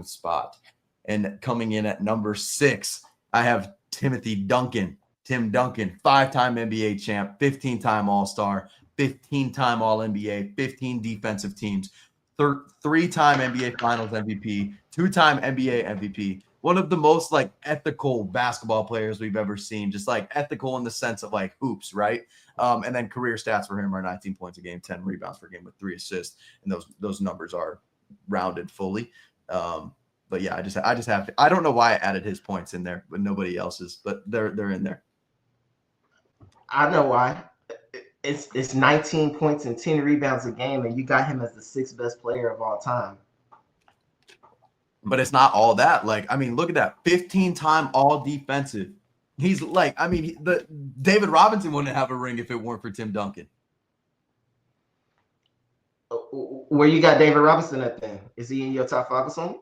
spot. And coming in at number 6, I have Tim Duncan, 5-time NBA champ, 15-time All-Star, 15-time All-NBA, 15 defensive teams, 3-time NBA Finals MVP, 2-time NBA MVP. One of the most like ethical basketball players we've ever seen, just like ethical in the sense of like hoops, right? And then career stats for him are 19 points a game, 10 rebounds per game with 3 assists, and those numbers are rounded fully. But yeah, I just have to. I don't know why I added his points in there, but nobody else's. But they're in there. I know why. It's 19 points and 10 rebounds a game, and you got him as the 6th best player of all time. But it's not all that. Like, I mean, look at that, 15-time all defensive. He's like, I mean, the David Robinson wouldn't have a ring if it weren't for Tim Duncan. Where you got David Robinson at then? Is he in your top 5 or something?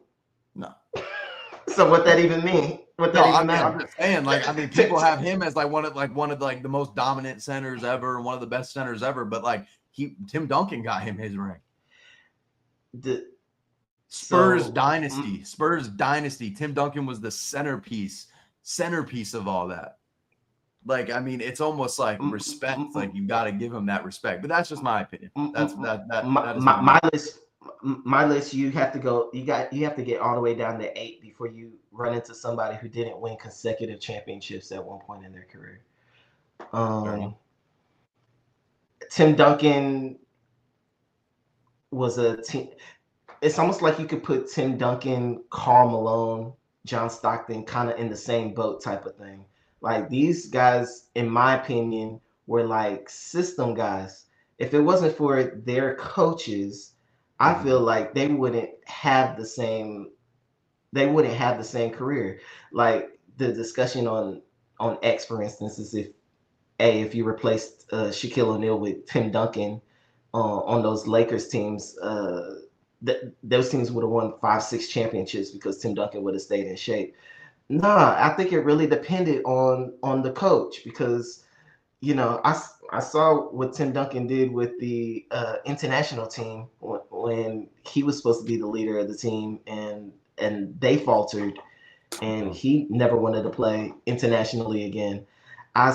No. So what that even mean? What that even matter? I'm just saying, like, I mean, people have him as like one of the most dominant centers ever and one of the best centers ever. But like Tim Duncan got him his ring. Spurs dynasty. Tim Duncan was the centerpiece of all that. Like, I mean, it's almost like respect. Like, you got to give him that respect. But that's just my opinion. That's my list. My list. You have to go. You have to get all the way down to 8 before you run into somebody who didn't win consecutive championships at one point in their career. Tim Duncan was a team. It's almost like you could put Tim Duncan, Karl Malone, John Stockton kind of in the same boat type of thing. Like, these guys, in my opinion, were like system guys. If it wasn't for their coaches, I feel like they wouldn't have the same career. Like, the discussion on X, for instance, is if you replaced Shaquille O'Neal with Tim Duncan on those Lakers teams, those teams would have won 5-6 championships because Tim Duncan would have stayed in shape. Nah, I think it really depended on the coach, because, you know, I saw what Tim Duncan did with the international team when he was supposed to be the leader of the team, and they faltered, and he never wanted to play internationally again. I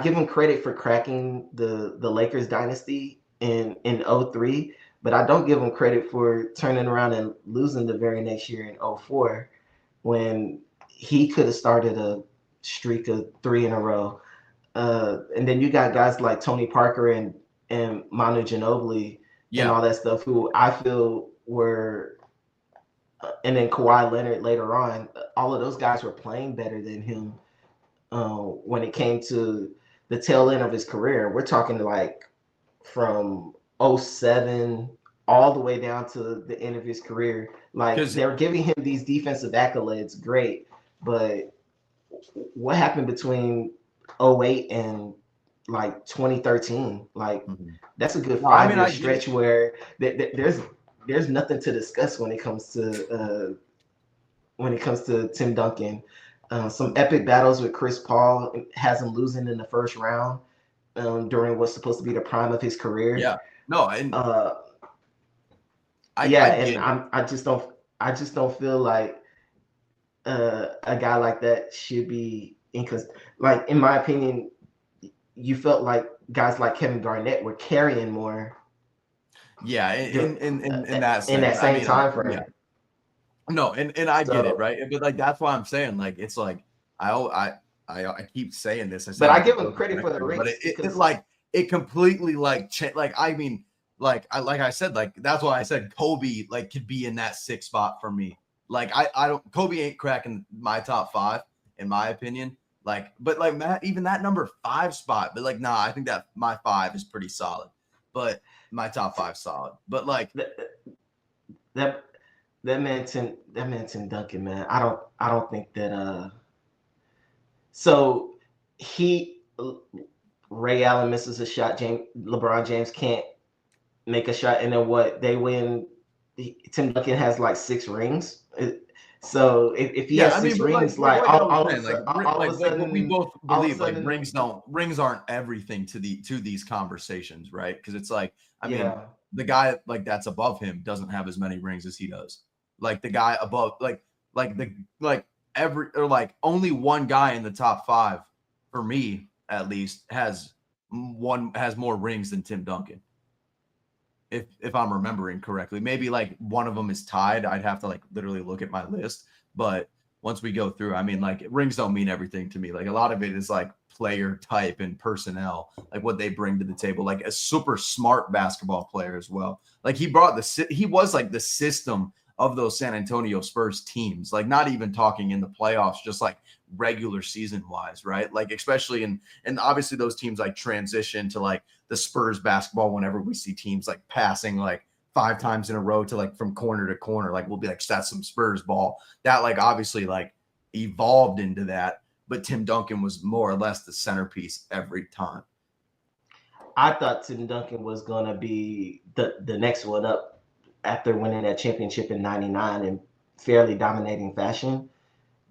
give him credit for cracking the Lakers dynasty in 2003, but I don't give him credit for turning around and losing the very next year in 2004, when he could have started a streak of 3 in a row. And then you got guys like Tony Parker and Manu Ginobili and all that stuff, who I feel were and then Kawhi Leonard later on. All of those guys were playing better than him when it came to the tail end of his career. We're talking like from '07 all the way down to the end of his career. Like they're giving him these defensive accolades, great, but what happened between '08 and like 2013? Like that's a good 5-year stretch where there's nothing to discuss when it comes to Tim Duncan. Some epic battles with Chris Paul has him losing in the first round during what's supposed to be the prime of his career. Yeah, no, and I just don't feel like a guy like that should be like in my opinion, you felt like guys like Kevin Garnett were carrying more. Yeah, in that sense. In that same time frame. Yeah. No, and I get it, right? But like that's why I'm saying, like it's like I keep saying this. But I give him credit for the rings. But it completely like I mean, like I said, like that's why I said Kobe like could be in that 6th spot for me. Like I don't Kobe ain't cracking my top 5 in my opinion. Like, but like Matt, even that number 5 spot, but like nah, I think that my 5 is pretty solid. But my top 5 solid. But like that man Tim Duncan, man. I don't think that so Ray Allen misses a shot, LeBron James can't make a shot, and then what? They win. Tim Duncan has like 6 rings. So if he has 6 rings, all of a sudden, we both believe like rings aren't everything to these conversations, right? Because it's like I mean the guy like that's above him doesn't have as many rings as he does. Like the guy above, only one guy in the top 5 for me at least has more rings than Tim Duncan. If I'm remembering correctly, maybe like one of them is tied. I'd have to like literally look at my list. But once we go through, I mean, like rings don't mean everything to me. Like a lot of it is like player type and personnel, like what they bring to the table. Like a super smart basketball player as well. Like he was like the system of those San Antonio Spurs teams, like not even talking in the playoffs, just like regular season wise, right? Like especially and obviously those teams like transition to like the Spurs basketball whenever we see teams like passing like 5 times in a row to like from corner to corner, like we'll be like that's some Spurs ball. That like obviously like evolved into that, but Tim Duncan was more or less the centerpiece every time. I thought Tim Duncan was gonna be the next one up after winning that championship in '99 in fairly dominating fashion.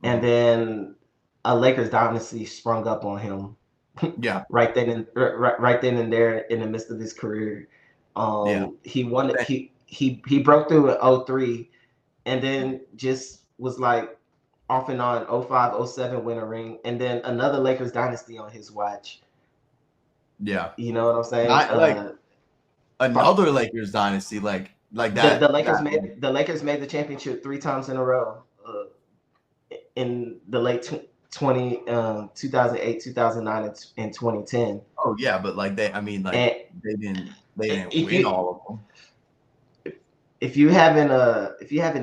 And then a Lakers dynasty sprung up on him. Yeah. right then and there in the midst of his career. He won it. He broke through in '03 and then just was like off and on 05, 07 win a ring, and then another Lakers dynasty on his watch. Yeah. You know what I'm saying? Another Lakers dynasty like that. The Lakers made the championship 3 times in a row in the late 2008, 2009, and 2010. Oh yeah, but like they didn't win all of them. If you having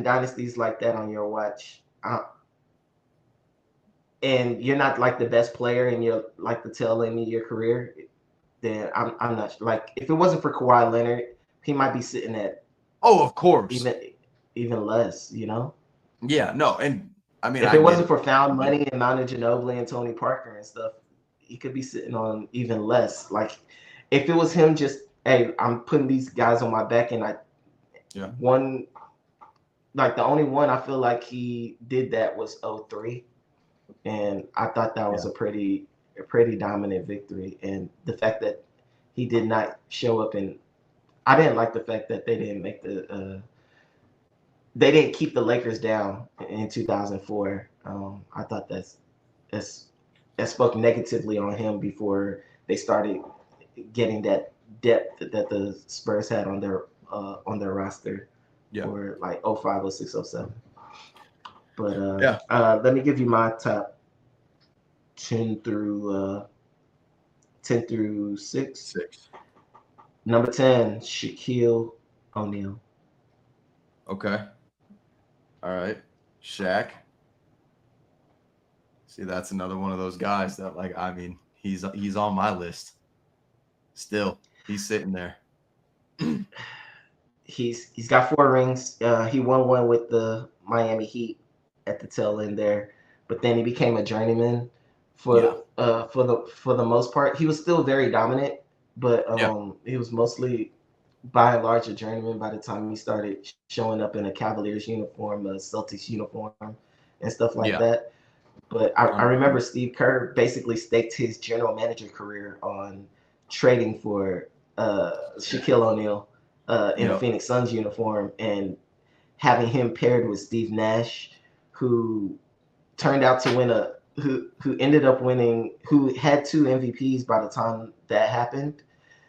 dynasties like that on your watch, and you're not like the best player and you're like the tail end of your career, then I'm not like if it wasn't for Kawhi Leonard, he might be sitting at of course even less, you know. Yeah, no, and I mean if it wasn't for found money and Manu Ginobili and Tony Parker and stuff, he could be sitting on even less. Like if it was him, just hey, I'm putting these guys on my back, and one like the only one I feel like he did that was '03, and I thought that was a pretty dominant victory. And the fact that he did not show up, and I didn't like the fact that they didn't make they didn't keep the Lakers down in 2004. I thought that spoke negatively on him before they started getting that depth that the Spurs had on their roster for like 05, 06, 07. But let me give you my top 10 through 6. Number 10, Shaquille O'Neal. Okay. All right. Shaq. See, that's another one of those guys that, like, I mean, he's on my list. Still, he's sitting there. He's got 4 rings. He won one with the Miami Heat at the tail end there, but then he became a journeyman for the most part. He was still very dominant, but he was mostly by and large a journeyman by the time he started showing up in a Cavaliers uniform, a Celtics uniform, and stuff like that. But I remember Steve Kerr basically staked his general manager career on trading for Shaquille O'Neal in a Phoenix Suns uniform and having him paired with Steve Nash, who turned out to win who ended up winning, who had 2 MVPs by the time that happened.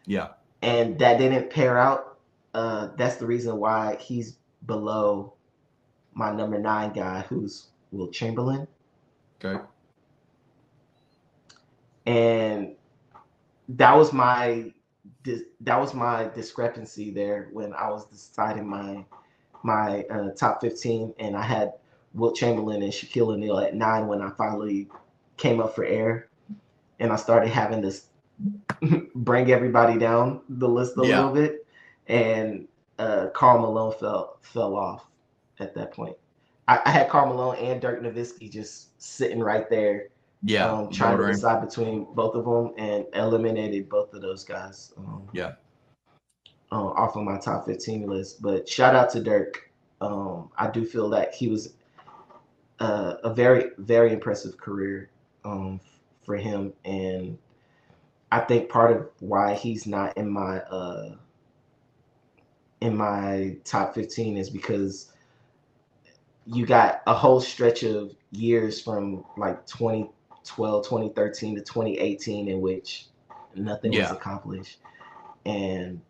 Yeah. And that didn't pair out. That's the reason why he's below my number 9 guy, who's Wilt Chamberlain. Okay. And that was my discrepancy there when I was deciding my top 15, and I had Wilt Chamberlain and Shaquille O'Neal at 9 when I finally came up for air, and I started having this bring everybody down the list a little bit, and Karl Malone fell off at that point. I had Karl Malone and Dirk Nowitzki just sitting right there, trying to decide between both of them, and eliminated both of those guys. Off of my top 15 list. But shout out to Dirk. I do feel that he was a very, very impressive career for him, and I think part of why he's not in my top 15 is because you got a whole stretch of years from like 2012, 2013 to 2018 in which nothing was accomplished. And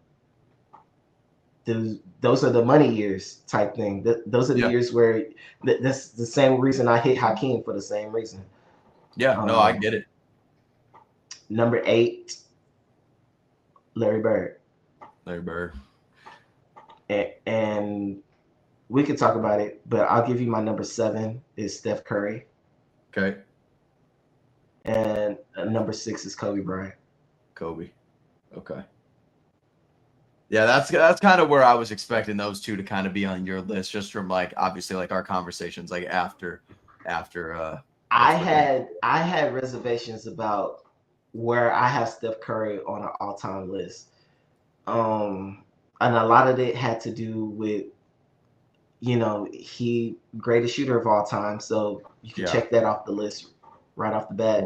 those are the money years type thing. Those are the years where that's the same reason I hit Hakeem for the same reason. Yeah, no, I get it. Number 8, Larry Bird. Larry Bird. And we could talk about it, but I'll give you my number 7 is Steph Curry. Okay. And number 6 is Kobe Bryant. Kobe. Okay. Yeah, that's kind of where I was expecting those two to kind of be on your list, just from like obviously like our conversations like after. I had reservations about where I have Steph Curry on an all-time list, and a lot of it had to do with, he greatest shooter of all time, so you can check that off the list right off the bat.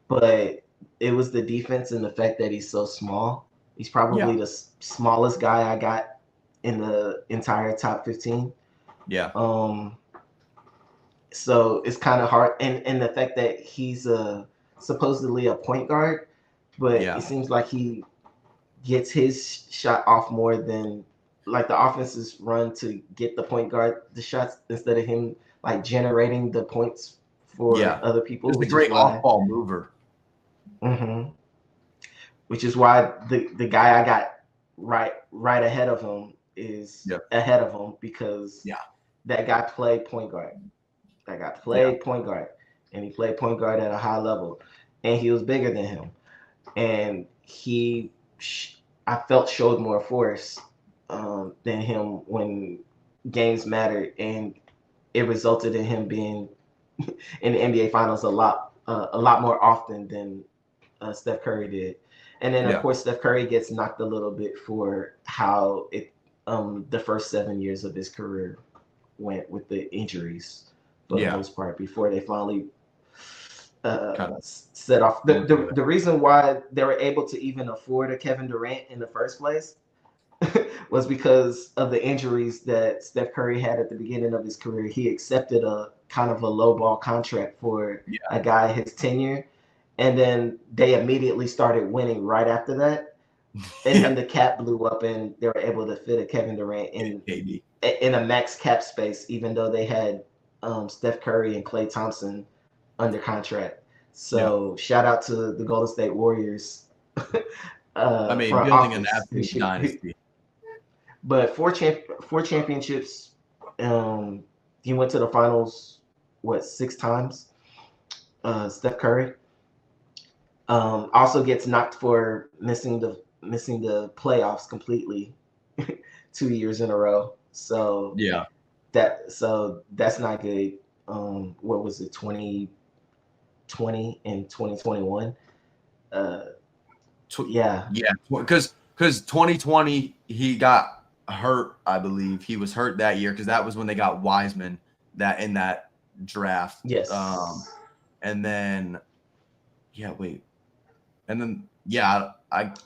But it was the defense and the fact that he's so small. He's probably the smallest guy I got in the entire top 15. Yeah. So it's kind of hard, and the fact that he's supposedly a point guard, but it seems like he gets his shot off more than like the offenses run to get the point guard the shots instead of him like generating the points for other people. He's a great off-ball mover. Mm-hmm. Which is why the guy I got right ahead of him is ahead of him, because that guy played point guard. That guy played point guard, and he played point guard at a high level, and he was bigger than him, and I felt showed more force than him when games mattered, and it resulted in him being in the NBA Finals a lot more often than Steph Curry did. And then, of course, Steph Curry gets knocked a little bit for how the first 7 years of his career went with the injuries for the most part before they finally set off. The reason why they were able to even afford a Kevin Durant in the first place was because of the injuries that Steph Curry had at the beginning of his career. He accepted a kind of a low ball contract for a guy his tenure. And then they immediately started winning right after that. And then the cap blew up, and they were able to fit a Kevin Durant in a max cap space, even though they had Steph Curry and Klay Thompson under contract. So shout out to the Golden State Warriors. Building an absolute dynasty. But four championships he went to the finals 6 times. Steph Curry also gets knocked for missing the playoffs completely 2 years in a row. So Yeah. That's not good. What was it, 2020 and 2021? Yeah. Yeah, because 2020 he got hurt, I believe. He was hurt that year because that was when they got Wiseman in that draft. Yes. And then and then I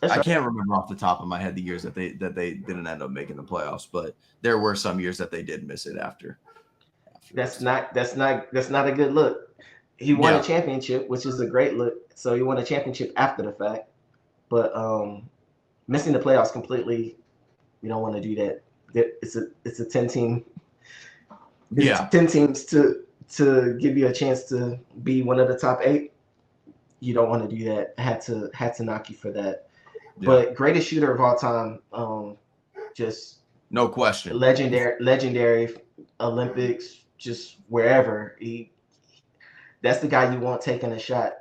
That's right. can't remember off the top of my head the years that they didn't end up making the playoffs, but there were some years that they did miss it after. That's not a good look. He won a championship, which is a great look. So he won a championship after the fact, but missing the playoffs completely, you don't want to do that. It's a 10 team. It's 10 teams to give you a chance to be one of the top 8. You don't want to do that. Had to knock you for that. Yeah. But greatest shooter of all time, just no question. Legendary Olympics, just wherever. That's the guy you want taking a shot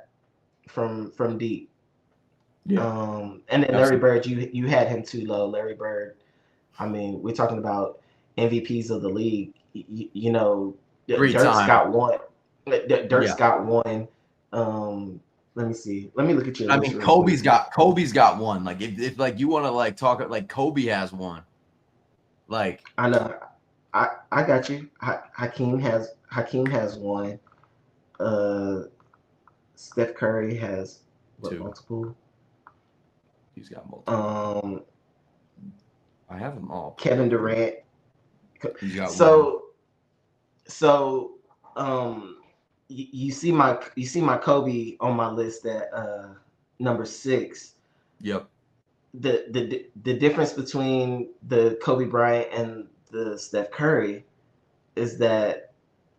from deep. Yeah. And then Larry Bird, you had him too low. Larry Bird. I mean, we're talking about MVPs of the league. You know, Dirk's got one. Dirk's got one. Let me see. Let me look at your list. I mean, Kobe's got one. Like if like you want to like talk like Kobe has one. Like I know. I got you. Hakeem has one. Steph Curry has two. Multiple. He's got multiple. I have them all. Kevin Durant. He's got one. You see my Kobe on my list at number 6. Yep. The difference between the Kobe Bryant and the Steph Curry is that,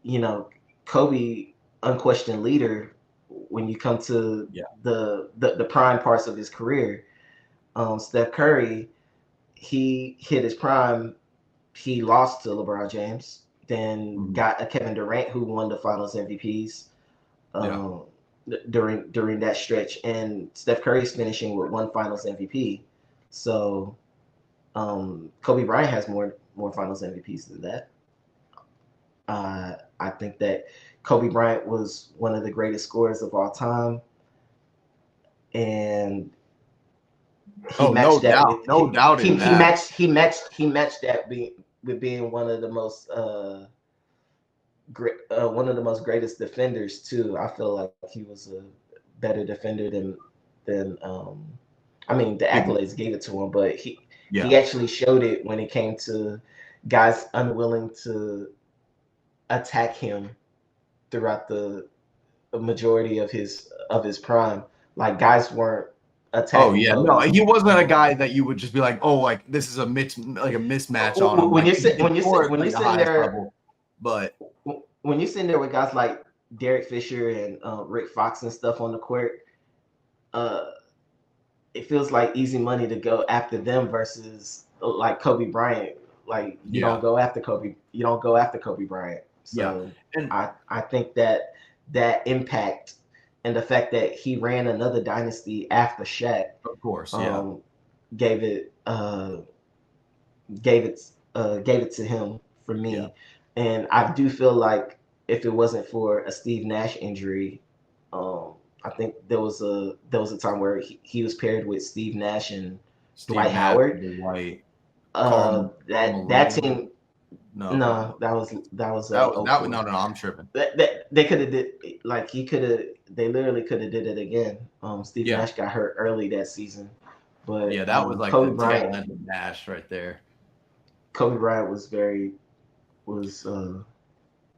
you know, Kobe, unquestioned leader when you come to the prime parts of his career. Steph Curry, he hit his prime. He lost to LeBron James, then got a Kevin Durant who won the Finals MVPs during that stretch, and Steph Curry's finishing with 1 Finals MVP. So Kobe Bryant has more Finals MVPs than that. I think that Kobe Bryant was one of the greatest scorers of all time, and he matched that with being one of the most one of the most greatest defenders too. I feel like he was a better defender than I mean, the accolades gave it to him, but he actually showed it when it came to guys unwilling to attack him throughout the majority of his prime. Like, guys weren't attacking. Oh yeah, no, he wasn't a guy that you would just be like, oh, like this is a mismatch on him. When you're sitting there, level, but when you're sitting there with guys like Derek Fisher and Rick Fox and stuff on the court, it feels like easy money to go after them versus like Kobe Bryant. Like you don't go after Kobe. You don't go after Kobe Bryant. So and I think that impact and the fact that he ran another dynasty after Shaq, of course, gave it to him for me. And I do feel like if it wasn't for a Steve Nash injury, I think there was a time where he was paired with Steve Nash and Dwight Howard. That team. No, that was I'm tripping. They could have did like they literally could have did it again. Steve Nash got hurt early that season, but that was like Kobe Bryant and Nash right there. Kobe Bryant was very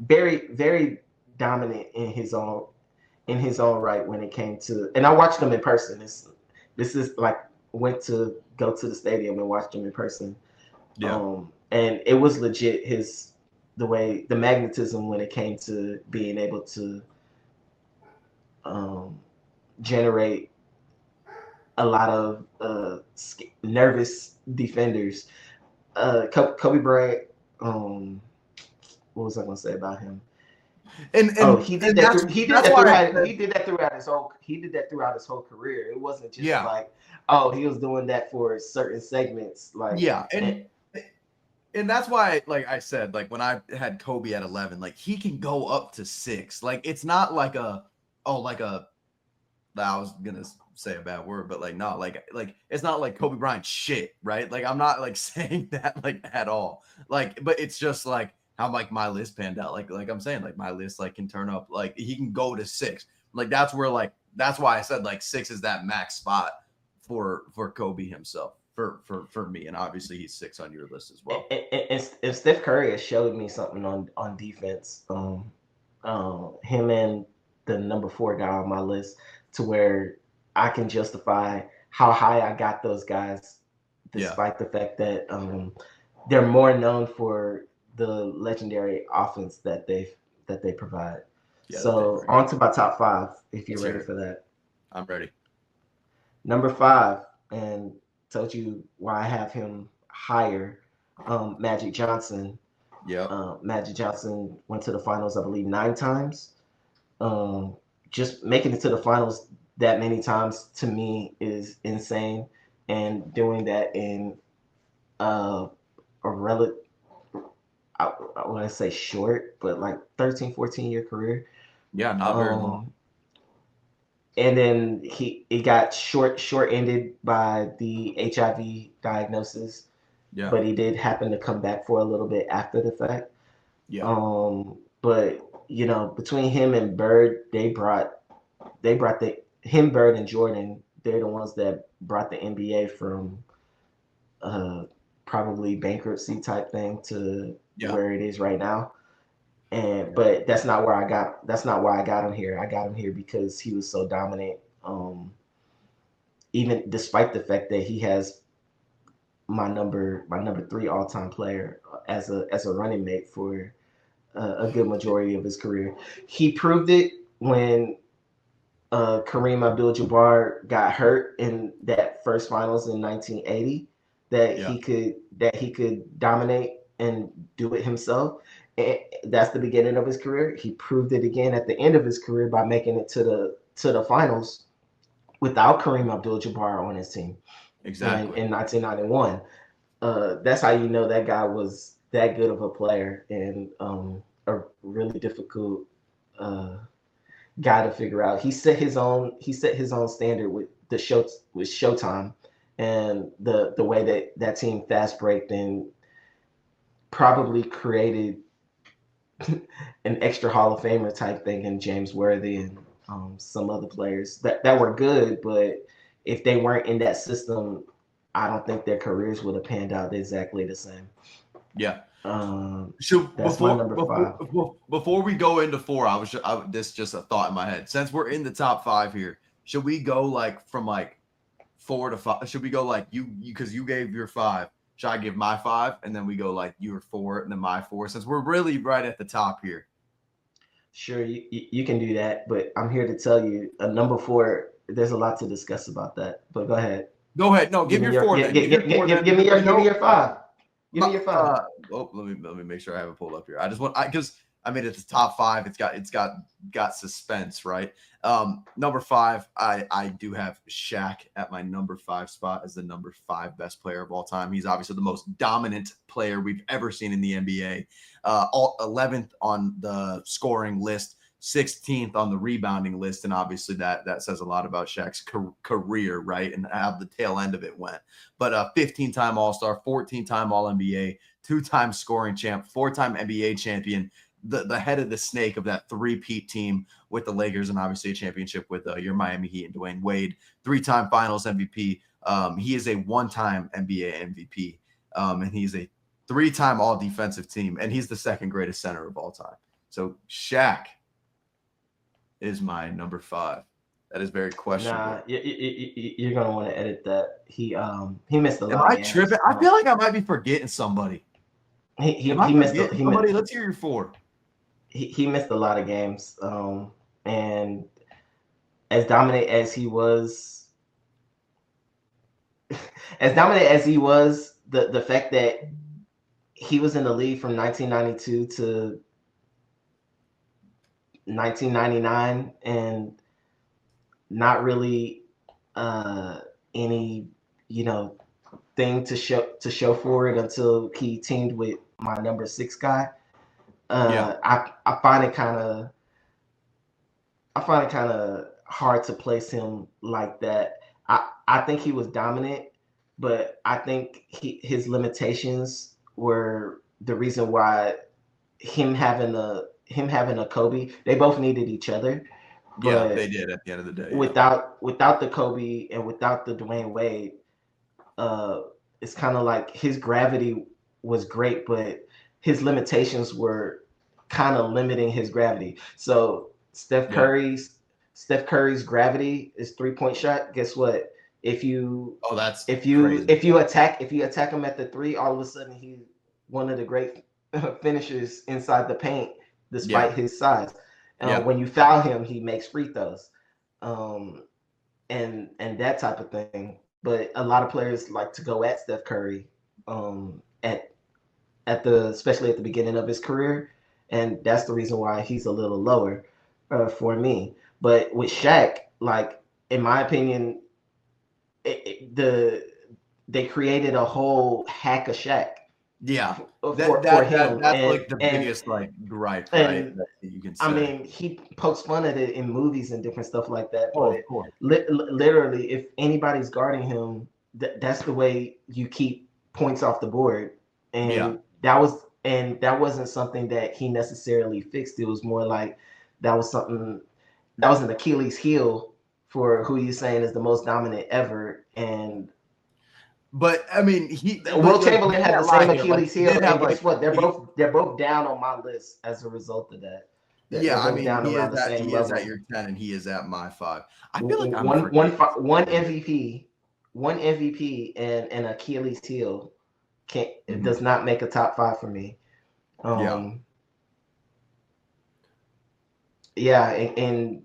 very dominant in his own right when it came to, and I watched him in person. This is like went to go to the stadium and watched him in person. And it was legit the magnetism when it came to being able to generate a lot of nervous defenders. Kobe Bryant, what was I going to say about him? And He did and that. that's He did that's that why throughout. He did that throughout his whole. He did that throughout his whole career. It wasn't just yeah, like, oh, he was doing that for certain segments. Like, yeah, and that's why, like I said, like when I had Kobe at 11, like he can go up to 6. Like it's not like like a I was gonna say a bad word, but like no, like it's not like Kobe Bryant shit, right? Like I'm not like saying that like at all. Like, but it's just like how like my list panned out. Like I'm saying, like my list like can turn up. Like he can go to 6. Like that's where like that's why I said like 6 is that max spot for Kobe himself. For me, and obviously he's 6 on your list as well. and Steph Curry has showed me something on defense. Him and the number 4 guy on my list, to where I can justify how high I got those guys, despite the fact that they're more known for the legendary offense that they provide. Yeah, that they So bring. on to my top 5, if you're Let's ready hear it. for that. I'm ready. Number 5, and told you why I have him higher. Magic Johnson. Yeah. Magic Johnson went to the finals, I believe, 9 times. Just making it to the finals that many times to me is insane, and doing that in a relative, I want to say short, but like 13, 14-year career. Yeah, not very long. And then it got short-ended by the HIV diagnosis. Yeah. But he did happen to come back for a little bit after the fact. Yeah. But between him and Bird, Bird and Jordan, they're the ones that brought the NBA from probably bankruptcy type thing to where it is right now. But that's not why I got him here. I got him here because he was so dominant. Even despite the fact that he has my number 3 all-time player as a running mate for a good majority of his career. He proved it when Kareem Abdul-Jabbar got hurt in that first finals in 1980, that he could dominate and do it himself. And that's the beginning of his career. He proved it again at the end of his career by making it to the finals without Kareem Abdul-Jabbar on his team. Exactly. In 1991. That's how you know that guy was that good of a player, and a really difficult guy to figure out. He set his own standard with Showtime, and the way that team fast breaked and probably created an extra Hall of Famer type thing in James Worthy and some other players that were good, but if they weren't in that system, I don't think their careers would have panned out exactly the same. Yeah. So that's my number 5. Before we go into 4, this just a thought in my head. Since we're in the top 5 here, should we go like from like 4 to 5? Should we go like you because you gave your 5? Should I give my 5 and then we go like your 4 and then my 4? Since we're really right at the top here. Sure, you can do that, but I'm here to tell you, number 4. There's a lot to discuss about that. But go ahead. Go ahead. No, give me your 4 then. Give me your 5. Give me your 5. Let me make sure I have it pulled up here. I just want because I made it to top 5. It's got suspense, right? Number 5, I do have Shaq at my number 5 spot as the number 5 best player of all time. He's obviously the most dominant player we've ever seen in the NBA. 11th on the scoring list, 16th on the rebounding list, and obviously that says a lot about Shaq's career, right? And how the tail end of it went. But 15-time All-Star, 14-time All-NBA, 2-time scoring champ, 4-time NBA champion, the head of the snake of that 3-peat team with the Lakers, and obviously a championship with your Miami Heat and Dwayne Wade, 3-time Finals MVP. He is a 1-time NBA MVP, and he's a 3-time All-Defensive Team, and he's the second greatest center of all time. So Shaq is my number 5. That is very questionable. Nah, you're gonna want to edit that. He missed a lot. Am I tripping? I feel like I might be forgetting somebody. He missed somebody. Let's hear your 4. He missed a lot of games. And as dominant as he was, the fact that he was in the league from 1992 to 1999, and not really any, thing to show for it until he teamed with my number 6 guy. I find it kind of hard to place him like that. I think he was dominant, but I think his limitations were the reason why him having a Kobe, they both needed each other. Yeah, they did at the end of the day. Without the Kobe and without the Dwayne Wade, it's kind of like his gravity was great, but his limitations were kind of limiting his gravity. So Steph Curry's gravity is 3-point shot. Guess what? If you attack him at the 3, all of a sudden he's one of the great finishers inside the paint, despite his size. When you foul him, he makes free throws, and that type of thing. But a lot of players like to go at Steph Curry, especially at the beginning of his career, and that's the reason why he's a little lower for me. But with Shaq, like, in my opinion, they created a whole hack of Shaq. Yeah, for him. That's like the biggest gripe, right? That you can say. I mean, he pokes fun at it in movies and different stuff like that. Oh, but of course. Literally, if anybody's guarding him, that's the way you keep points off the board. And that wasn't something that he necessarily fixed. It was more like that was an Achilles heel for who you're saying is the most dominant ever. But I mean, Will Chamberlain had the same Achilles heel, and guess what? They're both down on my list as a result of that. I mean, he is at your 10, and he is at my 5. I feel like one MVP, and an Achilles heel does not make a top 5 for me. And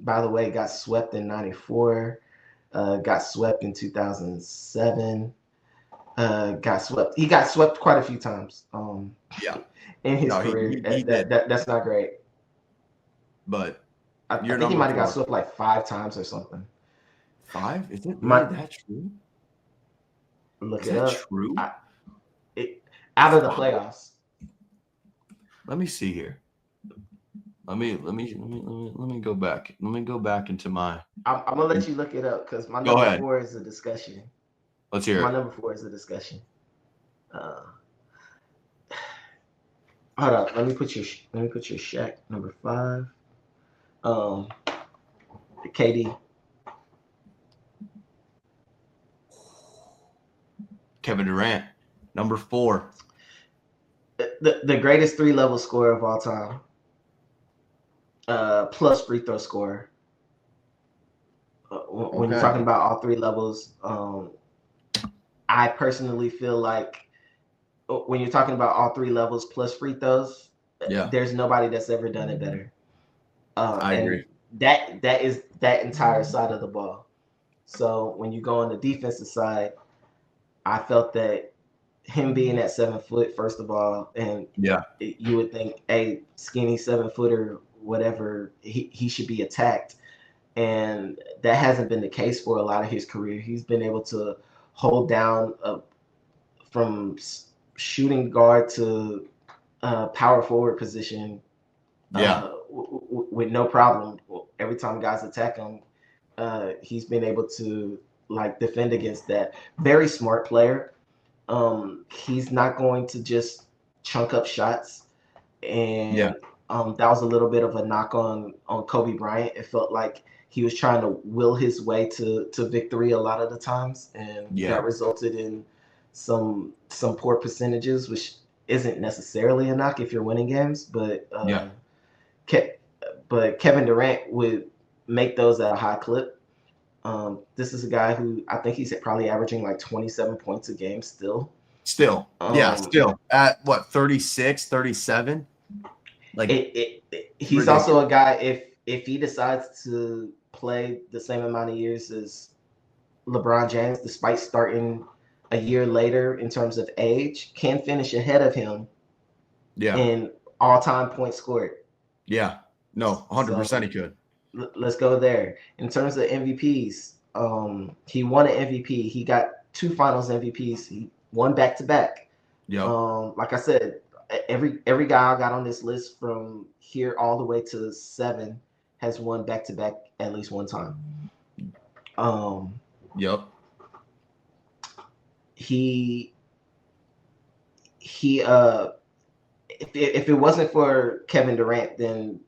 by the way, got swept in '94, got swept in 2007. He got swept quite a few times. In his career, that's not great. But I think he might have got swept like 5 times or something. 5? Is it really that true? Look it up. Is that true? Out of the playoffs. Let me see here. Let me go back. Let me go back into my. I'm gonna let you look it up because my number 4 is a discussion. Let's hear it. My number 4 is a discussion. Hold up. Let me put your Shaq number 5. KD. Kevin Durant, number 4. The greatest 3-level scorer of all time. Plus free throw scorer. When you're talking about all 3 levels, I personally feel like when you're talking about all 3 levels plus free throws, there's nobody that's ever done it better. I agree. That is that entire side of the ball. So when you go on the defensive side, I felt that him being at 7 foot, first of all, and you would think a skinny 7-footer, whatever, he should be attacked. And that hasn't been the case for a lot of his career. He's been able to hold down from shooting guard to power forward position with no problem. Every time guys attack him, he's been able to defend against that. Very smart player. He's not going to just chunk up shots. And that was a little bit of a knock on Kobe Bryant. It felt like he was trying to will his way to victory a lot of the times, and that resulted in some poor percentages, which isn't necessarily a knock if you're winning games. But but Kevin Durant would make those at a high clip. This is a guy who I think he's probably averaging like 27 points a game still. Still at what, 36, 37? He's also a guy, if he decides to play the same amount of years as LeBron James, despite starting a year later in terms of age, can finish ahead of him Yeah. in all-time points scored. Yeah. No, 100% So he could. let's go there. In terms of MVPs, he won an MVP. He got 2 Finals MVPs. He won back-to-back. Yep. Like I said, every guy I got on this list from here all the way to 7 has won back-to-back at least one time. Yep. He if it wasn't for Kevin Durant, then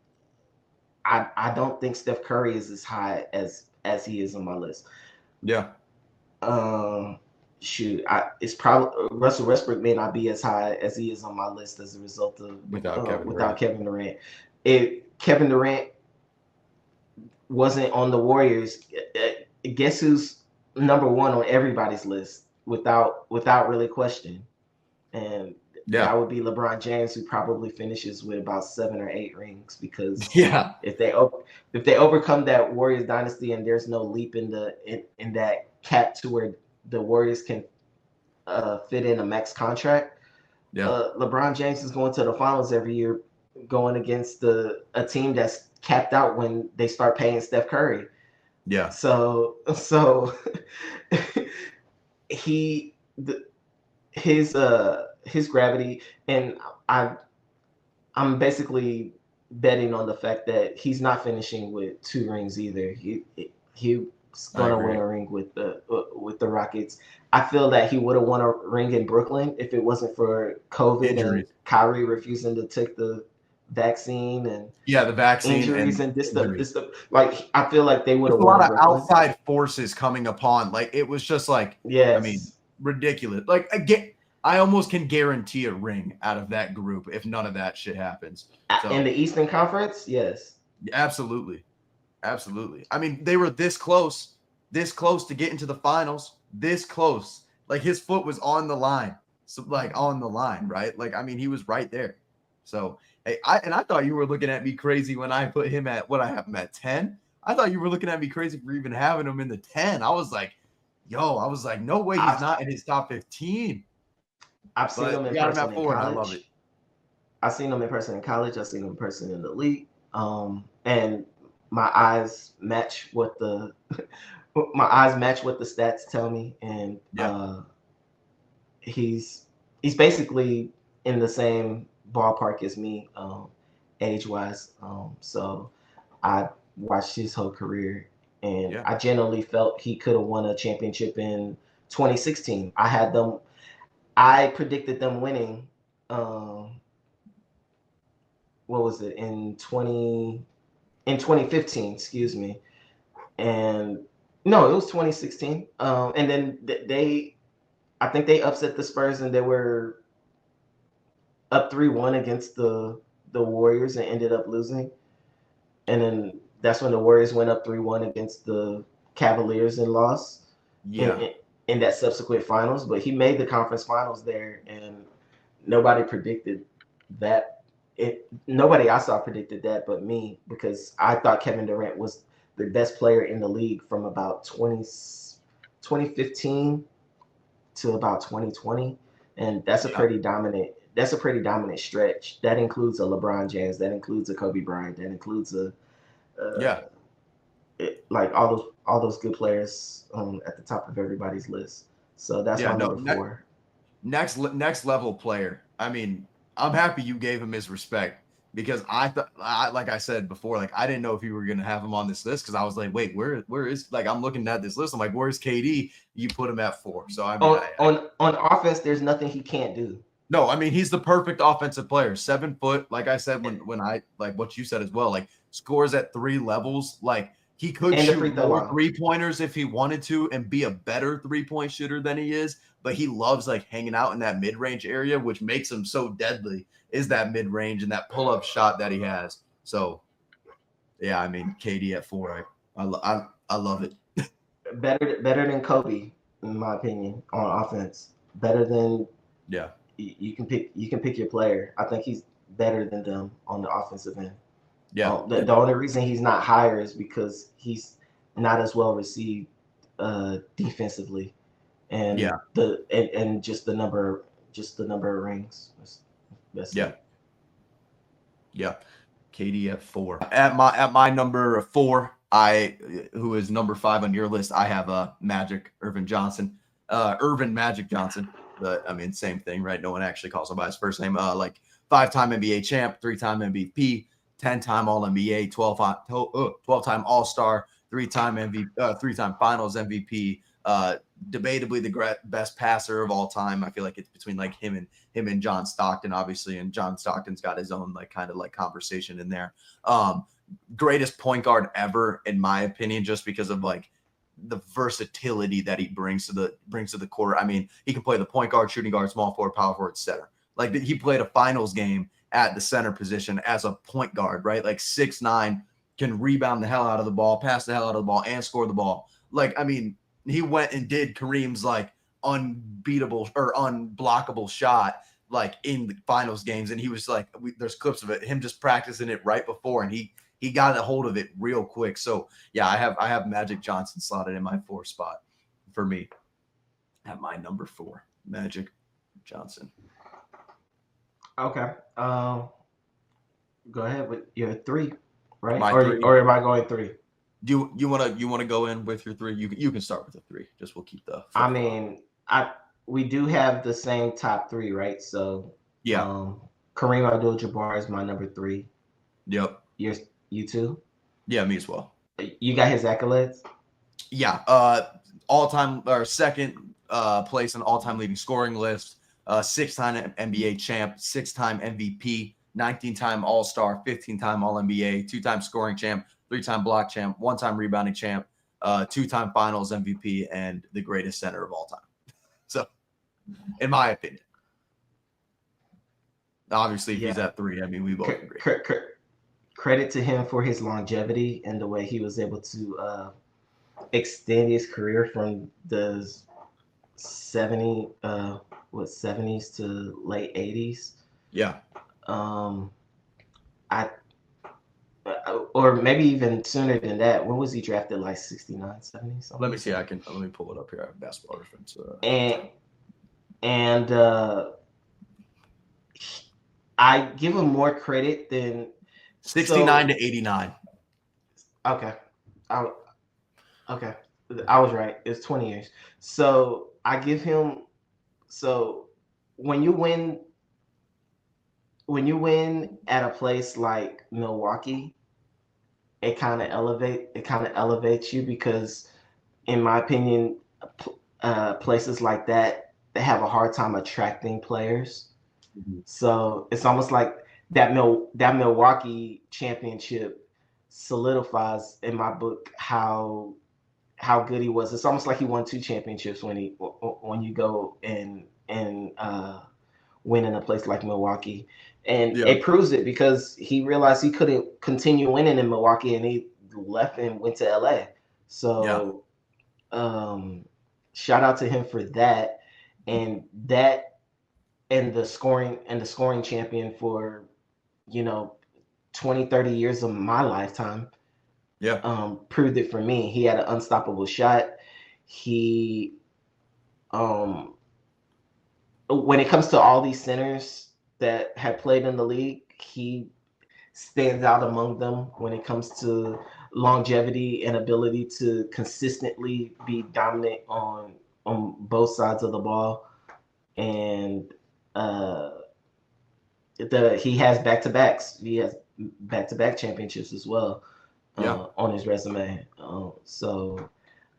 I don't think Steph Curry is as high as he is on my list. Yeah. It's probably Russell Westbrook may not be as high as he is on my list as a result of without Kevin Durant. If Kevin Durant wasn't on the Warriors, guess who's number 1 on everybody's list without really question? And that would be LeBron James, who probably finishes with about 7 or 8 rings, because if they overcome that Warriors dynasty and there's no leap in that cap to where the Warriors can fit in a max contract, LeBron James is going to the finals every year, going against a team that's capped out when they start paying Steph Curry. Yeah. So his gravity, and I'm basically betting on the fact that he's not finishing with 2 rings either. He's gonna win a ring with the Rockets. I feel that he would have won a ring in Brooklyn if it wasn't for COVID and Kyrie refusing to take the vaccine and the vaccine injuries and this stuff. Like, I feel like they would have won. A lot of outside forces coming upon. Like, it was just like, I mean, ridiculous. Like, again, I almost can guarantee a ring out of that group if none of that shit happens. So, in the Eastern Conference, yes. Absolutely. Absolutely. I mean, they were this close to get into the finals, this close. Like, his foot was on the line. So, like, on the line, right? Like, I mean, he was right there. So, hey, I thought you were looking at me crazy when I put him at, what, I have him at 10? I thought you were looking at me crazy for even having him in the 10. I was like, no way he's not in his top 15. I've seen him in person in college. I love it. I've seen him in person in college. I've seen him in person in the league. And my eyes match what the stats tell me. And he's basically in the same ballpark as me, age-wise. So I watched his whole career, and I genuinely felt he could have won a championship in 2016. I predicted them winning. What was it in 2015? Excuse me. And no, it was 2016. And then I think they upset the Spurs, and they were up 3-1 against the Warriors and ended up losing. And then that's when the Warriors went up 3-1 against the Cavaliers and lost. In that subsequent finals. But he made the conference finals there, and nobody predicted that. Nobody I saw predicted that but me, because I thought Kevin Durant was the best player in the league from about 2015 to about 2020, and that's a pretty dominant stretch. That includes a LeBron James, that includes a Kobe Bryant, that includes like all those good players at the top of everybody's list. So that's my number 4. Next level player. I mean, I'm happy you gave him his respect, because I thought, like I said before, like, I didn't know if you were gonna have him on this list, because I was like, wait, where is, like, I'm looking at this list, I'm like, where's KD? You put him at 4. So I mean, on offense, there's nothing he can't do. No, I mean, he's the perfect offensive player. 7 foot, like I said, when I, like what you said as well, like, scores at 3 levels. Like, he could shoot more 3-pointers if he wanted to and be a better 3-point shooter than he is, but he loves, like, hanging out in that mid-range area, which makes him so deadly, is that mid-range and that pull-up shot that he has. So, yeah, I mean, KD at 4, I love it. Better than Kobe, in my opinion, on offense. Better than you can pick your player. I think he's better than them on the offensive end. Yeah. The only reason he's not higher is because he's not as well received defensively, and and just the number of rings. That's it. Yeah. KD at 4. At my number 4, who is number 5 on your list, I have Magic Irvin Johnson. Irvin Magic Johnson. But I mean, same thing, right? No one actually calls him by his first name. Like 5-time NBA champ, 3-time MVP, 10-time All NBA, 12-time All Star, 3-time MVP, 3-time Finals MVP. Debatably the best passer of all time. I feel like it's between like him and John Stockton, obviously, and John Stockton's got his own like kind of like conversation in there. Greatest point guard ever, in my opinion, just because of like the versatility that he brings to the court. I mean, he can play the point guard, shooting guard, small forward, power forward, center. Like he played a finals game at the center position as a point guard, right? Like 6'9", can rebound the hell out of the ball, pass the hell out of the ball, and score the ball. Like, I mean, he went and did Kareem's like unbeatable or unblockable shot like in the finals games, and he was like, there's clips of it, him just practicing it right before, and he got a hold of it real quick. So yeah, I have Magic Johnson slotted in my 4 spot for me at my number 4, Magic Johnson. Okay. Go ahead with your 3, right? My or 3. or am I going 3? Do you want to go in with your 3? You can start with the 3. Just we'll keep the. I mean, we do have the same top 3, right? So yeah, Kareem Abdul-Jabbar is my number 3. Yep. You too? Yeah, me as well. You got his accolades? Yeah. All-time or second place in all-time leading scoring list. 6-time NBA champ, 6-time MVP, 19-time All-Star, 15-time All-NBA, 2-time scoring champ, 3-time block champ, 1-time rebounding champ, 2-time Finals MVP, and the greatest center of all time. So, in my opinion, obviously, if he's at 3, I mean, we both agree. Credit to him for his longevity and the way he was able to extend his career from the 70s to late 80s. Yeah. Or maybe even sooner than that. When was he drafted? Like 69, 70 something? Let me see. Let me pull it up here. I have Basketball Reference. And I give him more credit than 69 to 89. Okay. Okay. I was right. It's 20 years. So I give him. So when you win at a place like Milwaukee, it kind of elevates you, because in my opinion, places like that, they have a hard time attracting players. Mm-hmm. So it's almost like that Milwaukee championship solidifies in my book how good he was. It's almost like he won 2 championships when you go and win in a place like Milwaukee. And it proves it, because he realized he couldn't continue winning in Milwaukee, and he left and went to LA. So shout out to him for that. And the scoring champion for 20, 30 years of my lifetime. Proved it for me. He had an unstoppable shot. He when it comes to all these centers that have played in the league, he stands out among them when it comes to longevity and ability to consistently be dominant on both sides of the ball. And he has back-to-backs. He has back-to-back championships as well on his resume. So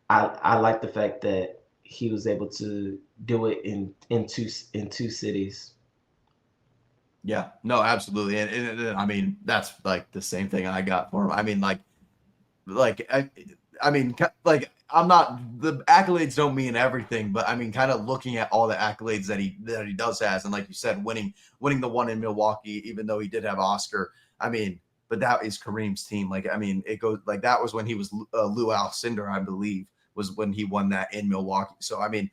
I like the fact that he was able to do it in two cities. Yeah, no, absolutely. And I mean, that's like the same thing I got for him. I mean, I'm not, the accolades don't mean everything, but I mean, kind of looking at all the accolades that he does has, and like you said, winning the one in Milwaukee, even though he did have Oscar. I mean, but that is Kareem's team. Like, I mean, it goes like that was when he was Lou Alcindor, I believe, was when he won that in Milwaukee. So I mean,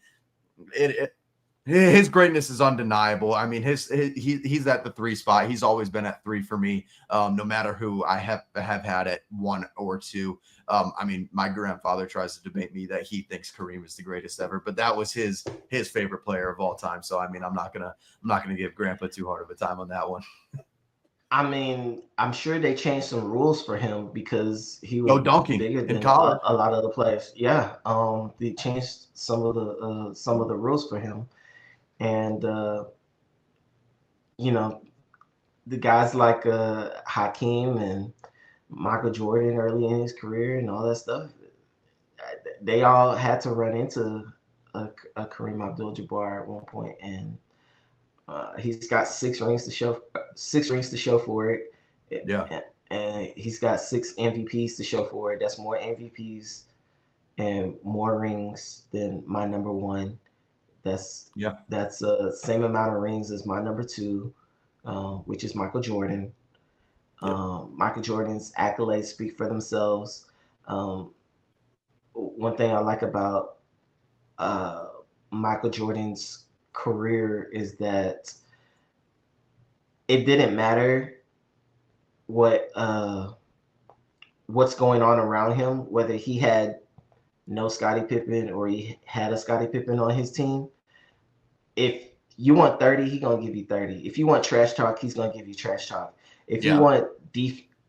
his greatness is undeniable. I mean, he's at the 3 spot. He's always been at 3 for me, no matter who I have had at 1 or 2. I mean, my grandfather tries to debate me that he thinks Kareem is the greatest ever, but that was his favorite player of all time. So I mean, I'm not gonna give Grandpa too hard of a time on that one. I mean, I'm sure they changed some rules for him because he was No dunking bigger in than college. a lot of the players. Yeah, they changed some of the rules for him, and you know, the guys like Hakeem and Michael Jordan early in his career and all that stuff, they all had to run into a Kareem Abdul-Jabbar at one point, and he's got 6 rings to show for it. Yeah. And he's got 6 MVPs to show for it. That's more MVPs and more rings than my number one. That's Yeah. that's same amount of rings as my number two, which is Michael Jordan. Yep. Michael Jordan's accolades speak for themselves. Um, One thing I like about uh, Michael Jordan's career is that it didn't matter what what's going on around him, whether he had no Scottie Pippen or he had a Scottie Pippen on his team. If you want 30, he's gonna give you 30. If you want trash talk, he's gonna give you trash talk. If you Yeah. want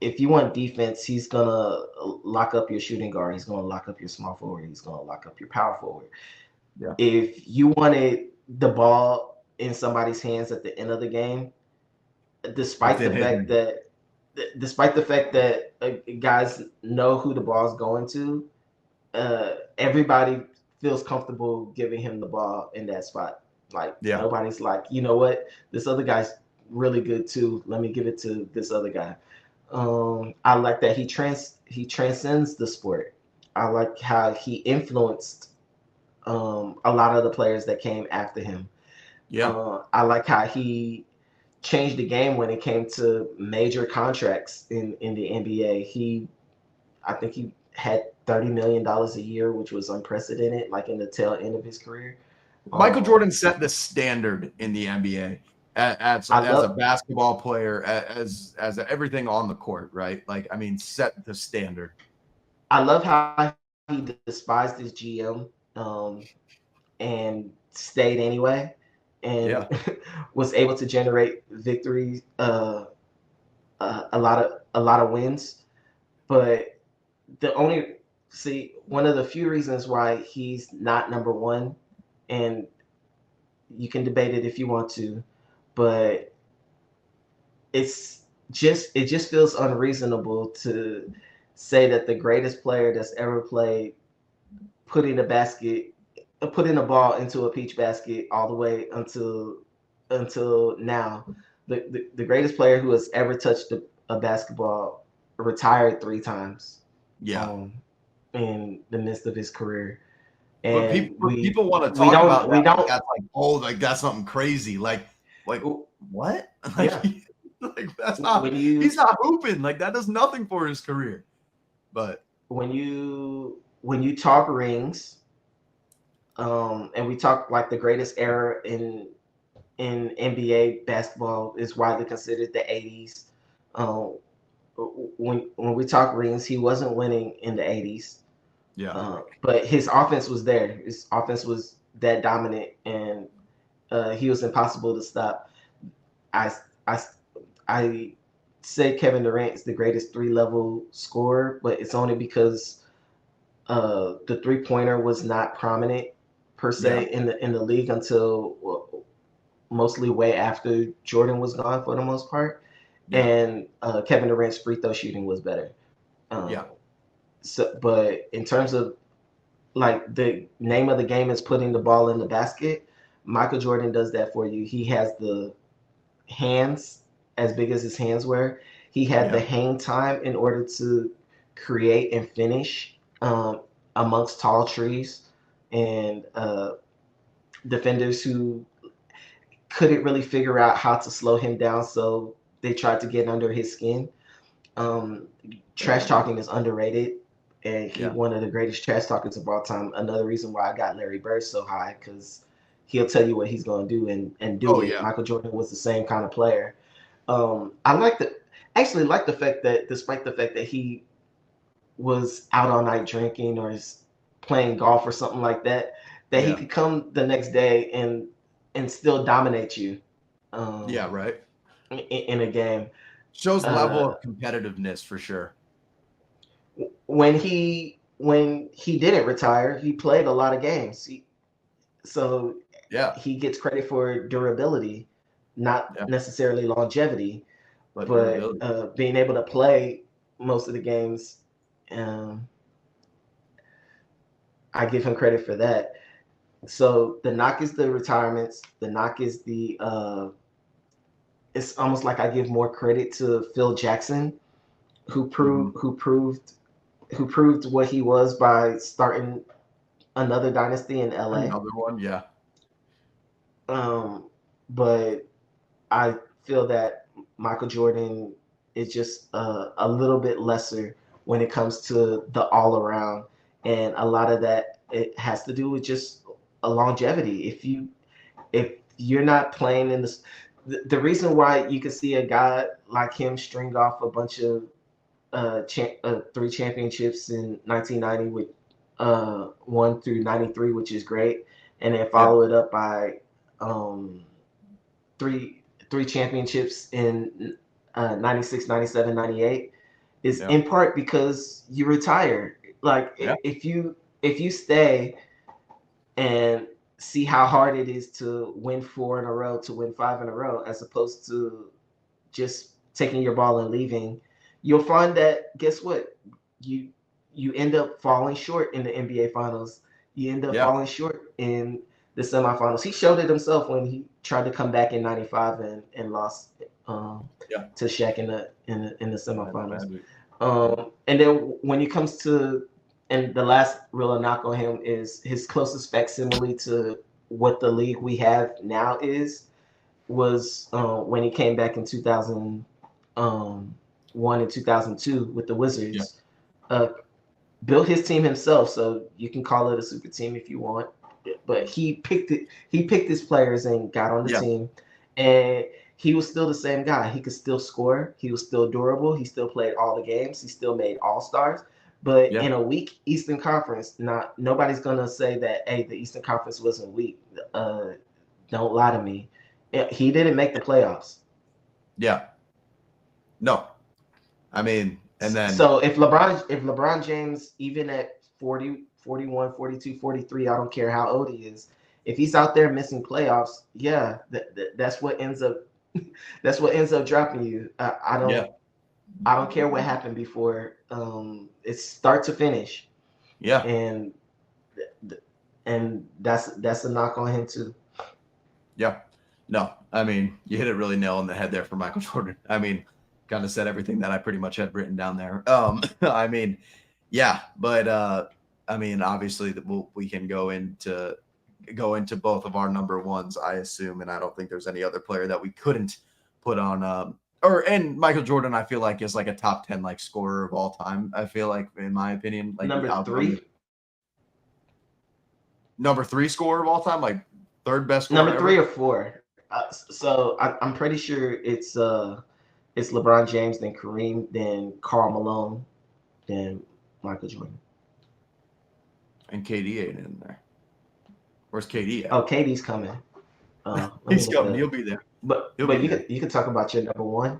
if you want defense, he's gonna lock up your shooting guard. He's gonna lock up your small forward. He's gonna lock up your power forward. Yeah. If you wanted the ball in somebody's hands at the end of the game, It's despite the in his fact that guys know who the ball's going to, everybody feels comfortable giving him the ball in that spot. Like Yeah. nobody's like, you know what, this other guy's really good too. Let me give it to this other guy. I like that he transcends the sport. I like how he influenced a lot of the players that came after him. Yeah. I like how he changed the game when it came to major contracts in the NBA. I think he had $30 million a year, which was unprecedented, like in the tail end of his career. Michael Um, Jordan set the standard in the NBA I as a love basketball player, as everything on the court, right? Like, I mean, set the standard. I love how he despised his GM and stayed anyway, and Yeah. was able to generate victories, a lot of wins. But the only one of the few reasons why he's not number one, and you can debate it if you want to, but it just feels unreasonable to say that the greatest player that's ever played putting a basket putting a ball into a peach basket all the way until now. The greatest player who has ever touched a basketball retired 3 times Yeah. in the midst of his career. But And people want to we talk about don't that we like don't that's like, oh, like that's something crazy. Like what? Like, yeah like that's not, when he's you not hooping. Like that does nothing for his career. But when you talk rings, and we talk like the greatest era in NBA basketball is widely considered the 80s. Um, when we talk rings, he wasn't winning in the 80s, yeah. but his offense was there. His offense was that dominant, and he was impossible to stop. I I I say Kevin Durant is the greatest 3 level scorer, but it's only because the 3 pointer was not prominent per Yeah. se in the league until mostly way after Jordan was gone for the most part, Yeah. and Kevin Durant's free throw shooting was better. Um, Yeah. but in terms of like the name of the game is putting the ball in the basket, Michael Jordan does that for you. He has the hands as big as his hands were. He had the Yeah. hang time in order to create and finish amongst tall trees and defenders who couldn't really figure out how to slow him down, so they tried to get under his skin. Um, Trash talking is underrated, and he's Yeah. one of the greatest trash talkers of all time. Another reason why I got Larry Bird so high, because he'll tell you what he's going to do and do Oh it. yeah. Michael Jordan was the same kind of player. I actually like the fact that despite the fact that he was out all night drinking or is playing golf or something like that, that he Yeah. could come the next day and still dominate you Yeah. um, Right. in a game. Shows level of competitiveness for sure. When he didn't retire, he played a lot of games. So he gets credit for durability, not necessarily longevity, but being able to play most of the games. I give him credit for that. So the knock is the retirements. The knock is the it's almost like I give more credit to Phil Jackson, who proved what he was by starting another dynasty in LA. Another one, yeah. But I feel that Michael Jordan is just a little bit lesser when it comes to the all around, and a lot of that it has to do with just a longevity. If you're not playing in the reason why you can see a guy like him string off a bunch of 3 championships in 1990 with 1 through 93, which is great, and then follow it up by three championships in 96, 97, 98 is in part because you retire. Like if you stay and see how hard it is to win 4 in a row, to win 5 in a row, as opposed to just taking your ball and leaving, you'll find that, guess what? You end up falling short in the NBA Finals. You end up falling short in the semifinals. He showed it himself when he tried to come back in '95 and lost to Shaq in the semifinals. And then when it comes to, and the last real knock on him is his closest facsimile to what the league we have now was when he came back in 2001 and 2002 with the Wizards. Built his team himself, so you can call it a super team if you want. But he picked it. He picked his players and got on the team, and he was still the same guy. He could still score. He was still durable. He still played all the games. He still made All-Stars. But in a weak Eastern Conference, nobody's gonna say that, hey, the Eastern Conference wasn't weak. Don't lie to me. He didn't make the playoffs. Yeah. No. I mean, and then so if LeBron James, even at 40, 41, 42, 43, I don't care how old he is, if he's out there missing playoffs, that's what ends up dropping you. I don't care what happened before. It's start to finish. Yeah. And that's a knock on him too. Yeah. No, I mean, you hit it really nail on the head there for Michael Jordan. I mean, kind of said everything that I pretty much had written down there. I mean, yeah, but I mean, obviously we can go into both of our number ones, I assume, and I don't think there's any other player that we couldn't put on. And Michael Jordan, I feel like, is like a top 10 like scorer of all time. I feel like, in my opinion, like number 3 scorer of all time, like third best scorer. Number 3 or 4. So I'm pretty sure it's LeBron James, then Kareem, then Karl Malone, then Michael Jordan. And KD ain't in there. Where's KD at? Oh, KD's coming. He's coming. He'll be there. But you can talk about your number 1.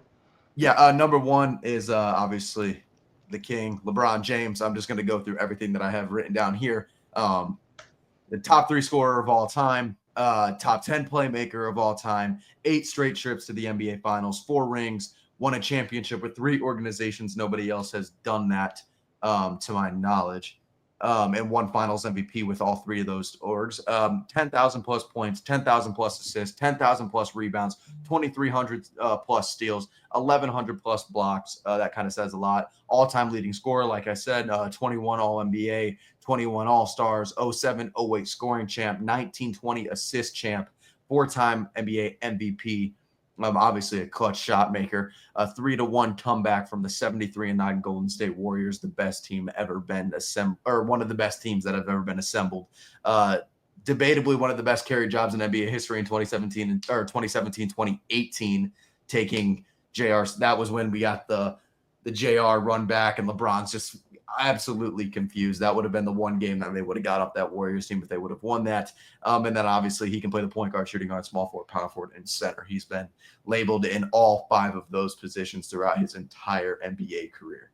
Yeah, number 1 is obviously the king, LeBron James. I'm just going to go through everything that I have written down here. The top 3 scorer of all time, top 10 playmaker of all time, 8 straight trips to the NBA Finals, 4 rings, won a championship with 3 organizations. Nobody else has done that, to my knowledge. And 1 Finals MVP with all 3 of those orgs. 10,000 plus points, 10,000 plus assists, 10,000 plus rebounds, 2,300 plus steals, 1,100 plus blocks. That kind of says a lot. All-time leading scorer, like I said, 21 All-NBA, 21 All-Stars, 07, 08 scoring champ, 1920 assist champ, 4-time NBA MVP. Obviously a clutch shot maker, a 3-1 comeback from the 73-9 Golden State Warriors, the best team ever been assembled, or one of the best teams that have ever been assembled. Debatably one of the best carry jobs in NBA history in 2017, 2018, taking JR. That was when we got the the JR run back, and LeBron's just absolutely confused. That would have been the one game that they would have got up that Warriors team if they would have won that. And then obviously he can play the point guard, shooting guard, small forward, power forward, and center. He's been labeled in all 5 of those positions throughout his entire NBA career.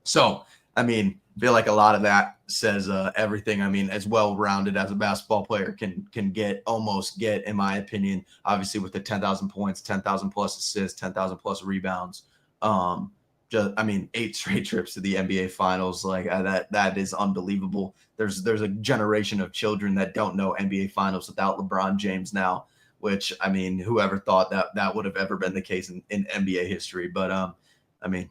So, I mean, I feel like a lot of that says everything. I mean, as well-rounded as a basketball player can almost get, in my opinion, obviously with the 10,000 points, 10,000 plus assists, 10,000 plus rebounds. Just, I mean, 8 straight trips to the NBA Finals, like that is unbelievable. There's a generation of children that don't know NBA Finals without LeBron James now, which, I mean, whoever thought that would have ever been the case in NBA history. But I mean,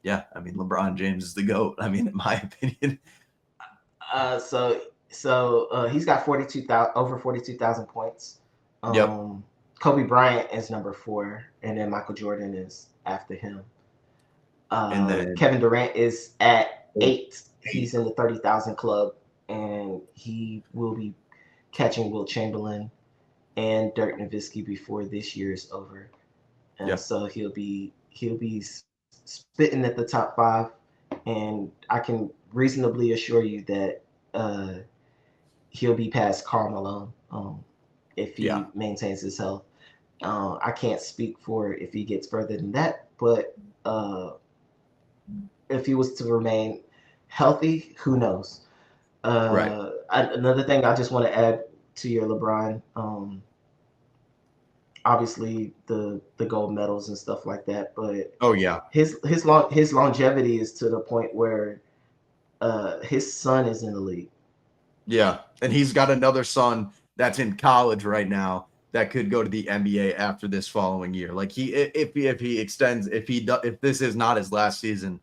yeah, I mean, LeBron James is the GOAT. I mean, in my opinion. So he's got over 42,000 points. Yep. Kobe Bryant is number 4, and then Michael Jordan is after him. And then Kevin Durant is at 8. He's in the 30,000 club, and he will be catching Wilt Chamberlain and Dirk Nowitzki before this year is over. And so he'll be spitting at the top 5, and I can reasonably assure you that he'll be past Karl Malone if he maintains his health. I can't speak for if he gets further than that, but if he was to remain healthy, who knows? Another thing I just want to add to your LeBron, obviously the gold medals and stuff like that, but his longevity is to the point where his son is in the league. Yeah, and he's got another son that's in college right now that could go to the NBA after this following year. Like if he extends, if this is not his last season,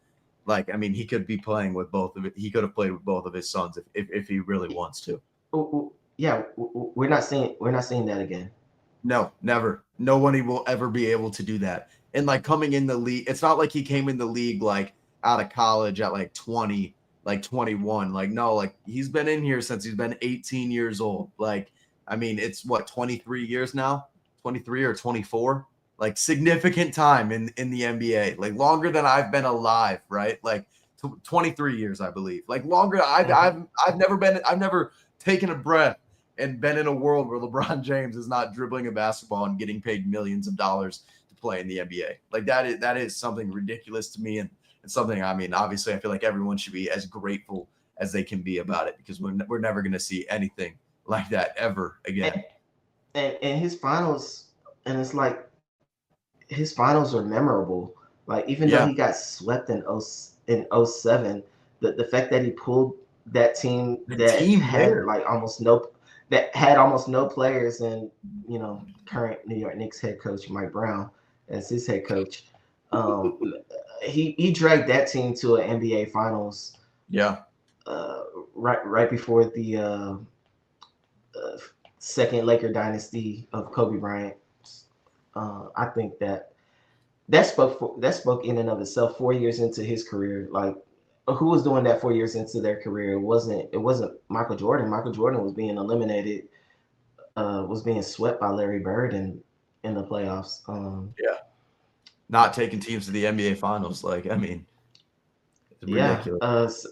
like, I mean, he could be playing with both of it. He could have played with both of his sons if he really wants to. Yeah, we're not seeing that again. No, never. Nobody will ever be able to do that. And like coming in the league, it's not like he came in the league like out of college at like 20, like 21. Like, no, like he's been in here since he's been 18 years old. Like, I mean, it's what, 23 years now? 23 or 24? Like significant time in the NBA, like longer than I've been alive, right? Like 23 years, I believe. Like longer. I've never taken a breath and been in a world where LeBron James is not dribbling a basketball and getting paid millions of dollars to play in the NBA. Like that is something ridiculous to me, and something, I mean, obviously I feel like everyone should be as grateful as they can be about it, because we're never going to see anything like that ever again. And his finals, and it's like his finals are memorable. Like even though he got swept in 07, the fact that he pulled that team had almost no players, and current New York Knicks head coach Mike Brown as his head coach, he dragged that team to an NBA Finals. Right before the second Laker dynasty of Kobe Bryant. I think that spoke in and of itself. 4 years into his career, like who was doing that 4 years into their career? It wasn't Michael Jordan. Michael Jordan was being eliminated, was being swept by Larry Bird in the playoffs. Not taking teams to the NBA Finals. Like, I mean, it's ridiculous.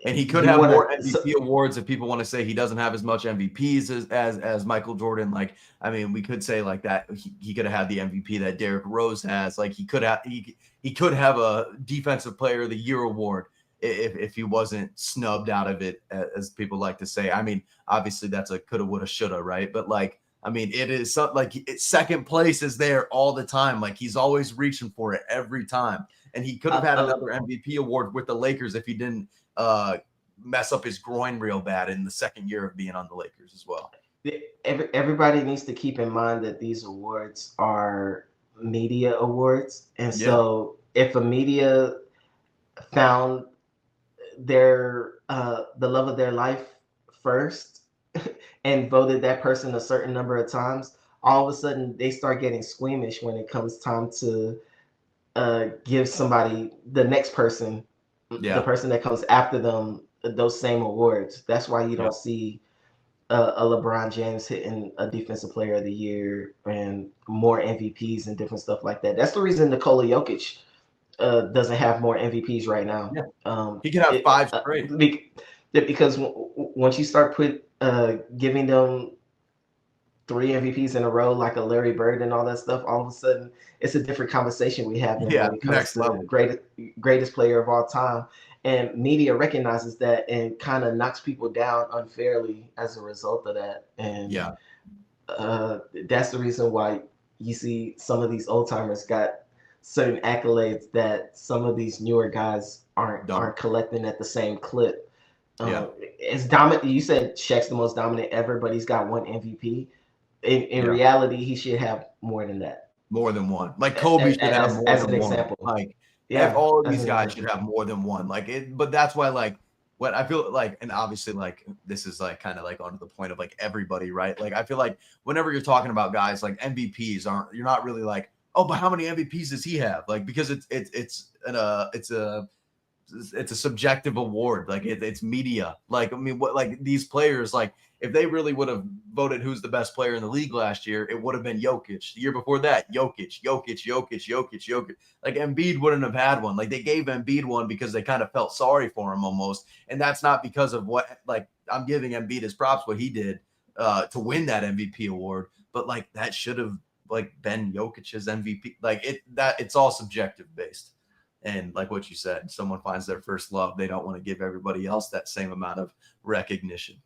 And he could have more MVP awards if people want to say he doesn't have as much MVPs as Michael Jordan. Like, I mean, we could say like that he could have had the MVP that Derrick Rose has. Like he could have a Defensive Player of the Year award if he wasn't snubbed out of it, as people like to say. I mean, obviously that's a coulda, woulda, shoulda, right? But like, I mean, it is something like second place is there all the time. Like he's always reaching for it every time. And he could have had another MVP award with the Lakers if he didn't mess up his groin real bad in the second year of being on the Lakers as well. Everybody needs to keep in mind that these awards are media awards. And so if a media found their the love of their life first and voted that person a certain number of times, all of a sudden they start getting squeamish when it comes time to give somebody, the next person, the person that comes after them, those same awards. That's why you don't see a LeBron James hitting a Defensive Player of the Year and more MVPs and different stuff like that. That's the reason Nikola Jokic doesn't have more MVPs right now. Yeah. He can have 5 straight. Because once you start giving them 3 MVPs in a row, like a Larry Bird and all that stuff, all of a sudden it's a different conversation we have when it comes to greatest player of all time. And media recognizes that and kind of knocks people down unfairly as a result of that. And that's the reason why you see some of these old timers got certain accolades that some of these newer guys aren't collecting at the same clip. It's dominant. You said Shaq's the most dominant ever, but he's got 1 MVP. In reality, he should have more than that. More than 1. Like Kobe should have more than 1. Example. Like all of these guys should have more than 1. Like but that's why like what I feel like, and obviously like this is like kind of like onto the point of like everybody, right? Like I feel like whenever you're talking about guys like MVPs, you're not really like, oh, but how many MVPs does he have? Like because it's a subjective award. Like it's media. Like I mean, what like these players, like if they really would have voted who's the best player in the league last year, it would have been Jokic. The year before that, Jokic. Like Embiid wouldn't have had one. Like they gave Embiid one because they kind of felt sorry for him almost, and that's not because of what. Like I'm giving Embiid his props what he did to win that MVP award, but like that should have like been Jokic's MVP. Like it's all subjective based. And like what you said, someone finds their first love. They don't want to give everybody else that same amount of recognition.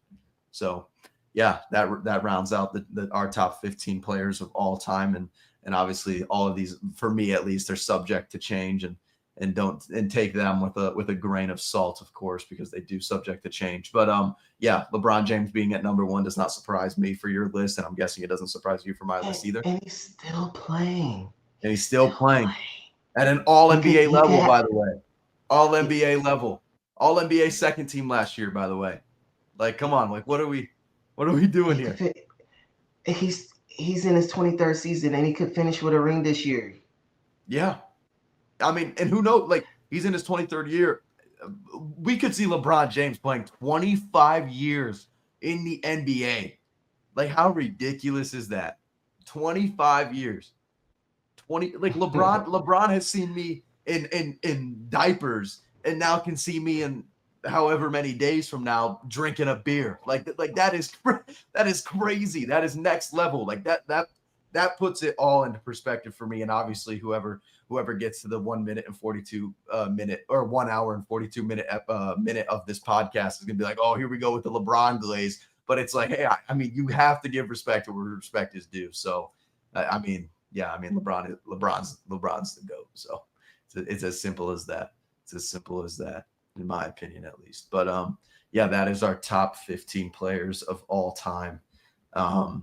So, yeah, that rounds out our top 15 players of all time, and obviously all of these, for me at least, are subject to change and take them with a grain of salt, of course, because they do subject to change. But LeBron James being at number 1 does not surprise me for your list, and I'm guessing it doesn't surprise you for my list either. And he's still playing. At an all-NBA level, by the way. All-NBA level. All-NBA second team last year, by the way. Like, come on. Like, what are we doing here? He's in his 23rd season, and he could finish with a ring this year. Yeah. I mean, and who knows? Like, he's in his 23rd year. We could see LeBron James playing 25 years in the NBA. Like, how ridiculous is that? 25 years. Like LeBron has seen me in diapers and now can see me in however many days from now drinking a beer. Like that is crazy. That is next level. Like that puts it all into perspective for me. And obviously whoever gets to the 1 minute and 42 minute or 1 hour and 42 minute of this podcast is gonna be like, oh, here we go with the LeBron glaze. But it's like, hey, I mean, you have to give respect where respect is due. So LeBron's the GOAT. So it's as simple as that. It's as simple as that, in my opinion, at least. But that is our top 15 players of all time. I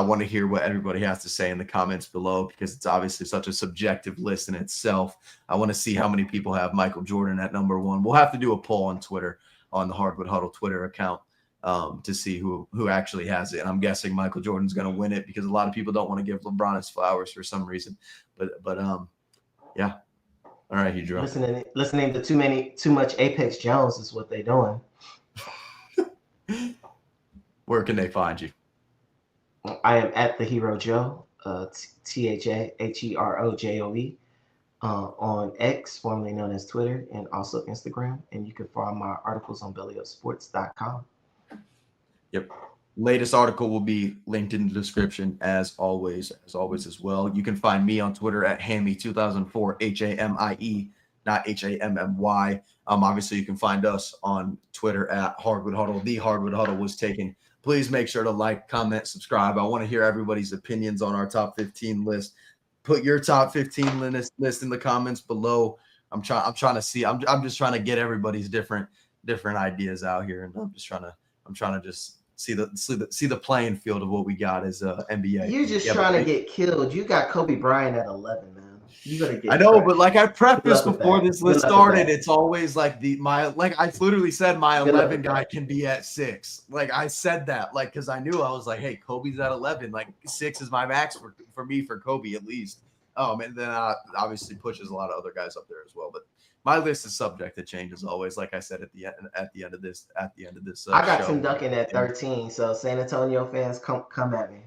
want to hear what everybody has to say in the comments below because it's obviously such a subjective list in itself. I want to see how many people have Michael Jordan at number 1. We'll have to do a poll on Twitter, on the Hardwood Huddle Twitter account. To see who actually has it. And I'm guessing Michael Jordan's going to win it because a lot of people don't want to give LeBron his flowers for some reason. But yeah. All right, Hidro. Listening to too much Apex Jones is what they're doing. Where can they find you? I am at the Hero Joe, THAHEROJOE, on X, formerly known as Twitter, and also Instagram. And you can find my articles on BellyUpSports.com. Yep. Latest article will be linked in the description as always as well. You can find me on Twitter at Hammy2004, HAMIE, not HAMMY. Obviously you can find us on Twitter at Hardwood Huddle. The Hardwood Huddle was taken. Please make sure to like, comment, subscribe. I want to hear everybody's opinions on our top 15 list. Put your top 15 list in the comments below. I'm trying to see. I'm just trying to get everybody's different ideas out here, and I'm trying to just see the playing field of what we got as NBA. You're just trying to get killed. You got Kobe Bryant at 11, man. You gotta get. I know, but like I prefaced before this list started, it's always like I literally said my 11 guy can be at 6. Like I said that, like because I knew I was like, hey, Kobe's at 11. Like 6 is my max for me for Kobe at least. And then obviously pushes a lot of other guys up there as well, but. My list is subject to change as always. Like I said at the end of this. I got Tim Duncan at 13. So San Antonio fans, come at me.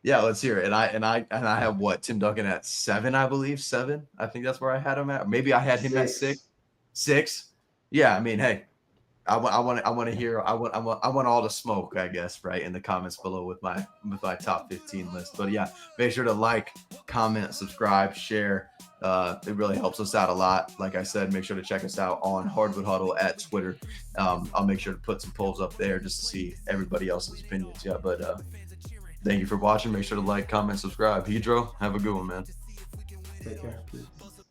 Yeah, let's hear it. And I have what, Tim Duncan at 7, I believe. 7. I think that's where I had him at. Maybe I had him at 6. 6. 6. Yeah, I mean, hey, I want to hear I want all the smoke, I guess, right, in the comments below with my top 15 list. But yeah, make sure to like, comment, subscribe, share. It really helps us out a lot. Like I said, make sure to check us out on Hardwood Huddle at Twitter. I'll make sure to put some polls up there just to see everybody else's opinions. Yeah, but thank you for watching. Make sure to like, comment, subscribe. Hidro, have a good one, man. Take care. Peace.